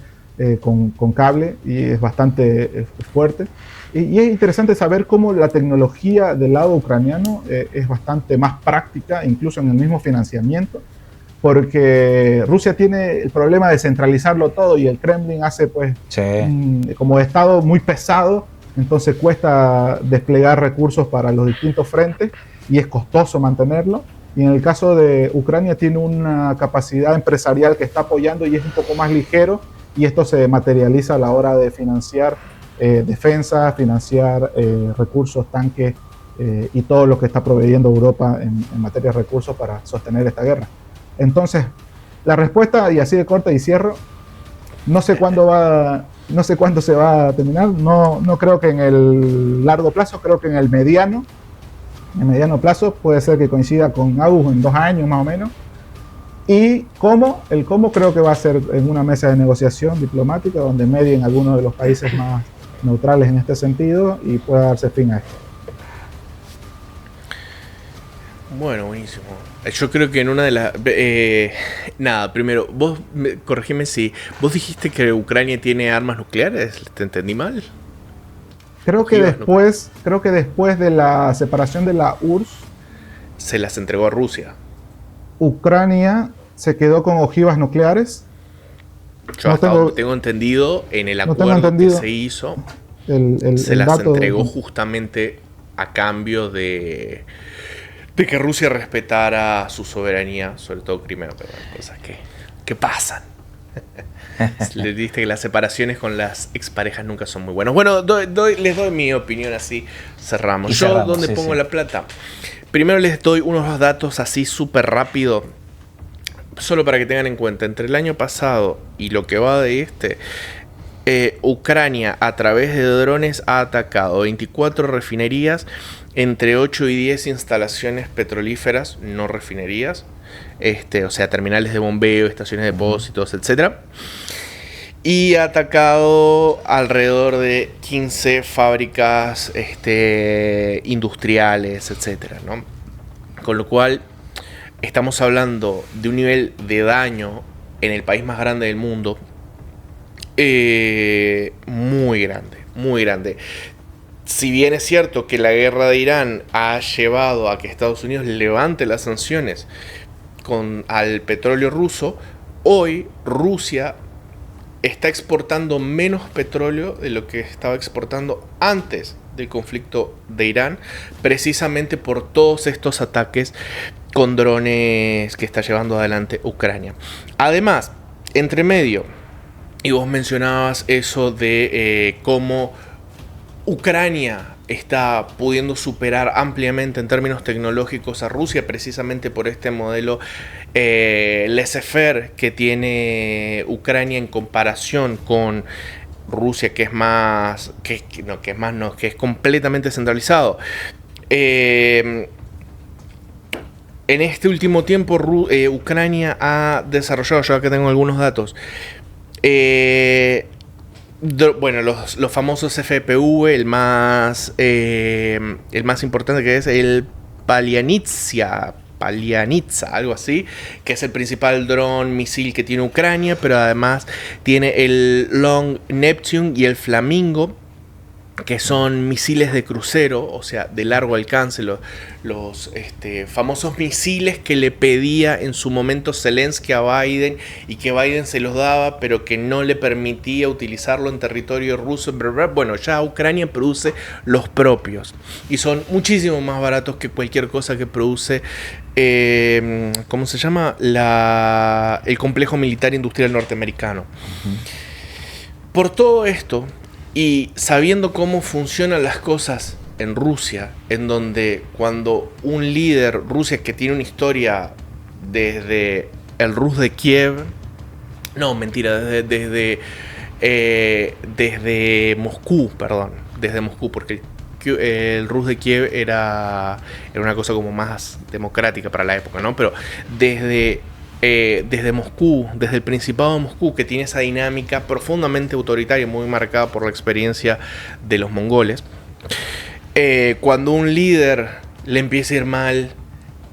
Speaker 3: con cable, y es bastante fuerte. Y es interesante saber cómo la tecnología del lado ucraniano es bastante más práctica, incluso en el mismo financiamiento, porque Rusia tiene el problema de centralizarlo todo, y el Kremlin hace como Estado muy pesado, entonces cuesta desplegar recursos para los distintos frentes y es costoso mantenerlo. Y en el caso de Ucrania tiene una capacidad empresarial que está apoyando y es un poco más ligero, y esto se materializa a la hora de financiar defensa, financiar recursos, tanques y todo lo que está proveyendo Europa en materia de recursos para sostener esta guerra. Entonces, la respuesta, y así de corta y cierro, no sé cuándo se va a terminar. No creo que en el largo plazo, creo que en el mediano plazo puede ser que coincida con August en 2 años más o menos. Y el cómo creo que va a ser en una mesa de negociación diplomática donde medien algunos de los países más neutrales en este sentido y pueda darse fin a esto.
Speaker 1: Bueno, buenísimo. Yo creo que en una de las... primero, vos, corregime si... ¿Vos dijiste que Ucrania tiene armas nucleares? ¿Te entendí mal?
Speaker 3: Creo que después de la separación de la URSS...
Speaker 1: Se las entregó a Rusia.
Speaker 3: Ucrania se quedó con ojivas nucleares.
Speaker 1: Yo hasta donde tengo entendido, en el acuerdo que se hizo, se las entregó justamente a cambio de que Rusia respetara su soberanía, sobre todo Crimea, pero hay cosas que pasan. Les diste que las separaciones con las exparejas nunca son muy buenas. Bueno, les doy mi opinión así, cerramos. ¿Dónde pongo la plata? Primero les doy unos datos así súper rápido, solo para que tengan en cuenta. Entre el año pasado y lo que va de Ucrania a través de drones ha atacado 24 refinerías, entre 8 y 10 instalaciones petrolíferas, no refinerías, o sea, terminales de bombeo, estaciones de depósitos, etc. Y ha atacado alrededor de 15 fábricas industriales, etc., ¿no? Con lo cual, estamos hablando de un nivel de daño en el país más grande del mundo, muy grande, muy grande. Si bien es cierto que la guerra de Irán ha llevado a que Estados Unidos levante las sanciones al petróleo ruso, hoy Rusia está exportando menos petróleo de lo que estaba exportando antes del conflicto de Irán, precisamente por todos estos ataques con drones que está llevando adelante Ucrania. Además, entre medio, y vos mencionabas eso de cómo Ucrania está pudiendo superar ampliamente en términos tecnológicos a Rusia, precisamente por este modelo laissez-faire que tiene Ucrania en comparación con Rusia, que es completamente centralizado. En este último tiempo, Ucrania ha desarrollado, yo acá tengo algunos datos, bueno, los famosos FPV, el más importante, que es el Palianitsa, algo así, que es el principal dron misil que tiene Ucrania, pero además tiene el Long Neptune y el Flamingo, que son misiles de crucero, o sea, de largo alcance, los famosos misiles que le pedía en su momento Zelensky a Biden, y que Biden se los daba, pero que no le permitía utilizarlo en territorio ruso. Bueno, ya Ucrania produce los propios, y son muchísimo más baratos que cualquier cosa que produce, ¿cómo se llama? El complejo militar industrial norteamericano. Por todo esto, y sabiendo cómo funcionan las cosas en Rusia, en donde cuando un líder, Rusia, que tiene una historia desde el Rus de Kiev, no, mentira, desde Moscú, porque el Rus de Kiev era una cosa como más democrática para la época, ¿no? Pero desde Moscú, desde el Principado de Moscú, que tiene esa dinámica profundamente autoritaria, muy marcada por la experiencia de los mongoles, cuando un líder le empieza a ir mal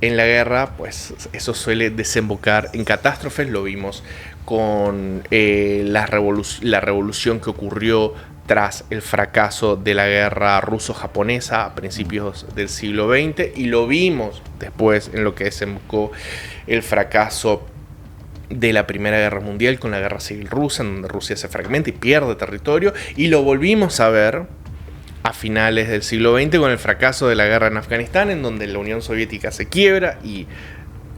Speaker 1: en la guerra, pues eso suele desembocar en catástrofes. Lo vimos con la revolución que ocurrió tras el fracaso de la guerra ruso-japonesa a principios del siglo XX, y lo vimos después en lo que desembocó el fracaso de la Primera Guerra Mundial con la Guerra Civil Rusa, en donde Rusia se fragmenta y pierde territorio, y lo volvimos a ver a finales del siglo XX con el fracaso de la guerra en Afganistán, en donde la Unión Soviética se quiebra y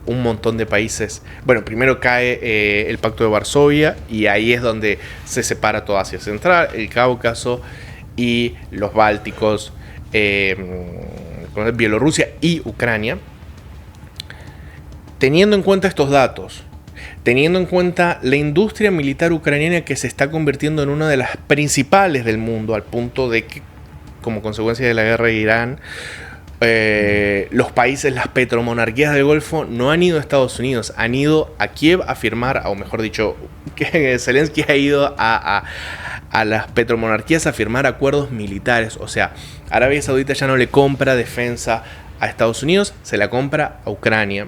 Speaker 1: un montón de países. Bueno, primero cae el Pacto de Varsovia, y ahí es donde se separa toda Asia Central, el Cáucaso y los Bálticos, Bielorrusia y Ucrania. Teniendo en cuenta estos datos, teniendo en cuenta la industria militar ucraniana, que se está convirtiendo en una de las principales del mundo, al punto de que, como consecuencia de la guerra de Irán, los países, las petromonarquías del Golfo no han ido a Estados Unidos, han ido a Kiev a firmar, o mejor dicho, que Zelensky ha ido a las petromonarquías a firmar acuerdos militares. O sea, Arabia Saudita ya no le compra defensa a Estados Unidos, se la compra a Ucrania.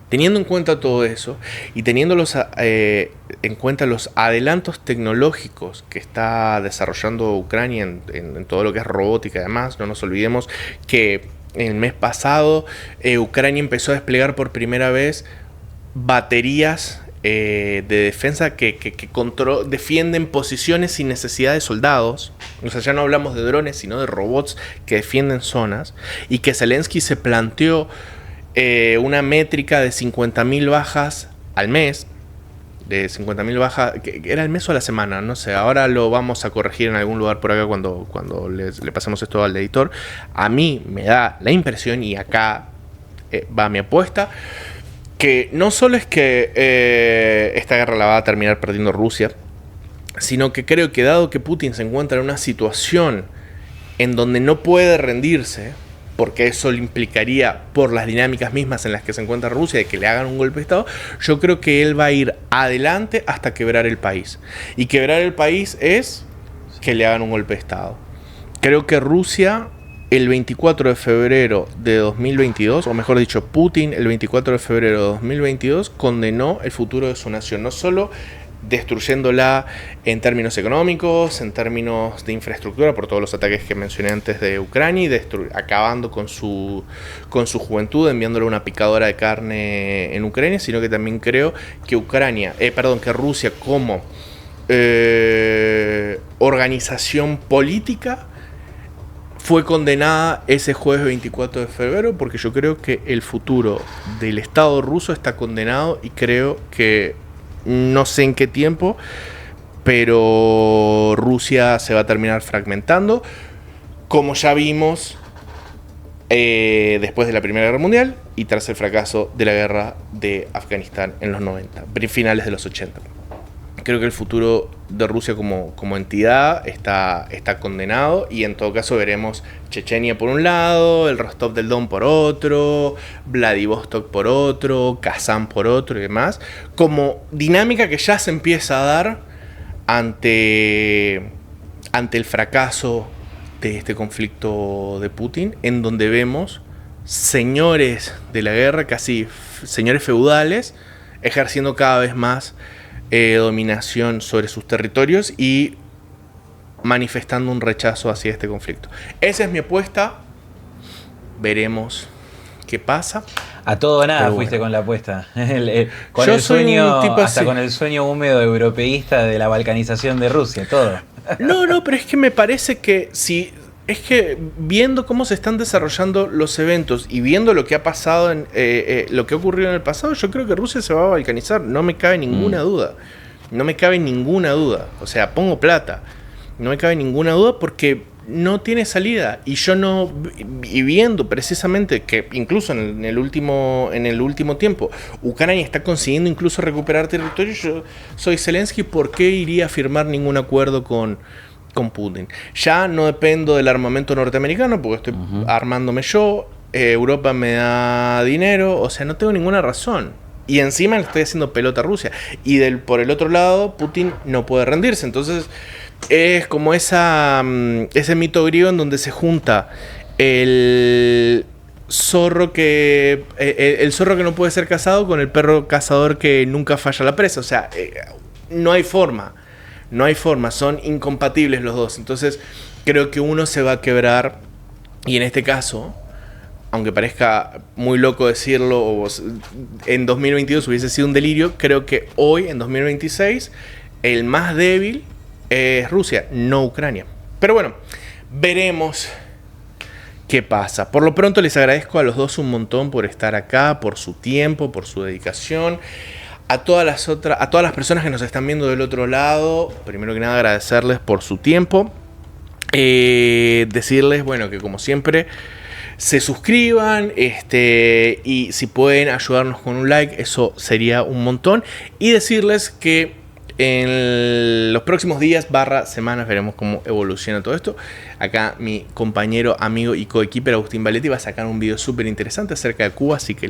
Speaker 1: Teniendo en cuenta todo eso, y teniendo en cuenta los adelantos tecnológicos que está desarrollando Ucrania en todo lo que es robótica y demás, no nos olvidemos que el mes pasado Ucrania empezó a desplegar por primera vez baterías de defensa que defienden posiciones sin necesidad de soldados. O sea, ya no hablamos de drones, sino de robots que defienden zonas. Y que Zelensky se planteó una métrica de 50.000 bajas al mes. De 50.000 bajas, que era el mes o la semana, no sé. Ahora lo vamos a corregir en algún lugar por acá cuando le pasemos esto al editor. A mí me da la impresión, y acá va mi apuesta, que no solo es que esta guerra la va a terminar perdiendo Rusia, sino que creo que dado que Putin se encuentra en una situación en donde no puede rendirse, porque eso le implicaría, por las dinámicas mismas en las que se encuentra Rusia, de que le hagan un golpe de Estado, yo creo que él va a ir adelante hasta quebrar el país. Y quebrar el país es que le hagan un golpe de Estado. Creo que Rusia, el 24 de febrero de 2022, o mejor dicho, Putin, el 24 de febrero de 2022, condenó el futuro de su nación. No solo destruyéndola en términos económicos, en términos de infraestructura, por todos los ataques que mencioné antes de Ucrania, y acabando con su juventud, enviándole una picadora de carne en Ucrania, sino que también creo que que Rusia como organización política fue condenada ese jueves 24 de febrero, porque yo creo que el futuro del Estado ruso está condenado, y creo que no sé en qué tiempo, pero Rusia se va a terminar fragmentando, como ya vimos después de la Primera Guerra Mundial y tras el fracaso de la guerra de Afganistán en los 90, finales de los 80. Creo que el futuro de Rusia como entidad está condenado, y en todo caso veremos Chechenia por un lado, el Rostov del Don por otro, Vladivostok por otro, Kazán por otro y demás, como dinámica que ya se empieza a dar ante el fracaso de este conflicto de Putin, en donde vemos señores de la guerra, casi señores feudales, ejerciendo cada vez más dominación sobre sus territorios y manifestando un rechazo hacia este conflicto. Esa es mi apuesta. Veremos qué pasa.
Speaker 2: A todo o nada. Pero fuiste con la apuesta. Con el sueño, hasta con el sueño húmedo europeísta de la balcanización de Rusia, todo.
Speaker 1: No, pero es que me parece que si... Es que viendo cómo se están desarrollando los eventos y viendo lo que ha pasado, lo que ha ocurrido en el pasado, yo creo que Rusia se va a balcanizar. No me cabe ninguna duda. No me cabe ninguna duda. O sea, pongo plata. No me cabe ninguna duda porque no tiene salida. Y viendo precisamente que incluso en el último tiempo Ucrania está consiguiendo incluso recuperar territorio, yo soy Zelensky, ¿por qué iría a firmar ningún acuerdo con Putin? Ya no dependo del armamento norteamericano porque estoy armándome yo, Europa me da dinero, o sea, no tengo ninguna razón. Y encima le estoy haciendo pelota a Rusia. Y por el otro lado, Putin no puede rendirse. Entonces es como ese mito griego en donde se junta el zorro que no puede ser cazado con el perro cazador que nunca falla la presa. O sea, no hay forma. No hay forma, son incompatibles los dos. Entonces creo que uno se va a quebrar. Y en este caso, aunque parezca muy loco decirlo, o en 2022 hubiese sido un delirio, creo que hoy, en 2026, el más débil es Rusia, no Ucrania. Pero bueno, veremos qué pasa. Por lo pronto les agradezco a los dos un montón por estar acá, por su tiempo, por su dedicación. A todas las personas que nos están viendo del otro lado, primero que nada agradecerles por su tiempo. Decirles, bueno, que como siempre se suscriban, y si pueden ayudarnos con un like, eso sería un montón. Y decirles que en los próximos días / semanas veremos cómo evoluciona todo esto. Acá mi compañero, amigo y coequiper Agustín Valetti va a sacar un video súper interesante acerca de Cuba, así que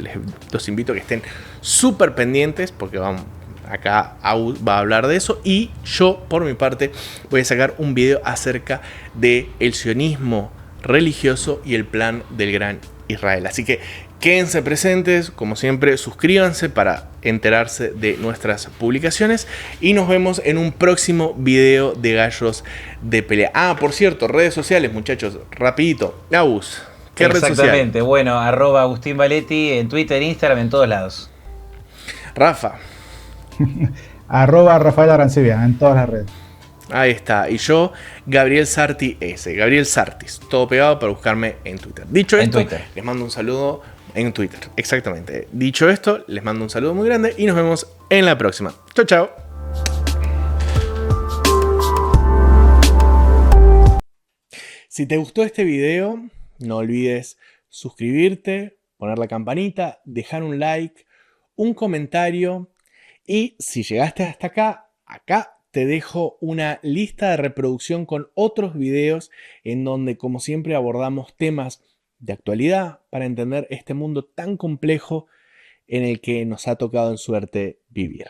Speaker 1: los invito a que estén súper pendientes porque acá va a hablar de eso. Y yo, por mi parte, voy a sacar un video acerca del sionismo religioso y el plan del Gran Israel. Así que quédense presentes, como siempre, suscríbanse para enterarse de nuestras publicaciones y nos vemos en un próximo video de Gallos de Pelea. Por cierto, redes sociales, muchachos, rapidito. Agus, ¿qué red social?
Speaker 2: Exactamente, bueno, @Agustín Valetti en Twitter, Instagram, en todos lados.
Speaker 1: Rafa.
Speaker 3: @Rafael Arancibia en todas las redes.
Speaker 1: Ahí está. Y yo, Gabriel Sarti S. Gabriel Sartis. Todo pegado para buscarme en Twitter. Dicho esto, les mando un saludo en Twitter. Exactamente. Dicho esto, les mando un saludo muy grande y nos vemos en la próxima. Chao, chao. Si te gustó este video, no olvides suscribirte, poner la campanita, dejar un like, un comentario y si llegaste hasta acá te dejo una lista de reproducción con otros videos en donde, como siempre, abordamos temas de actualidad para entender este mundo tan complejo en el que nos ha tocado en suerte vivir.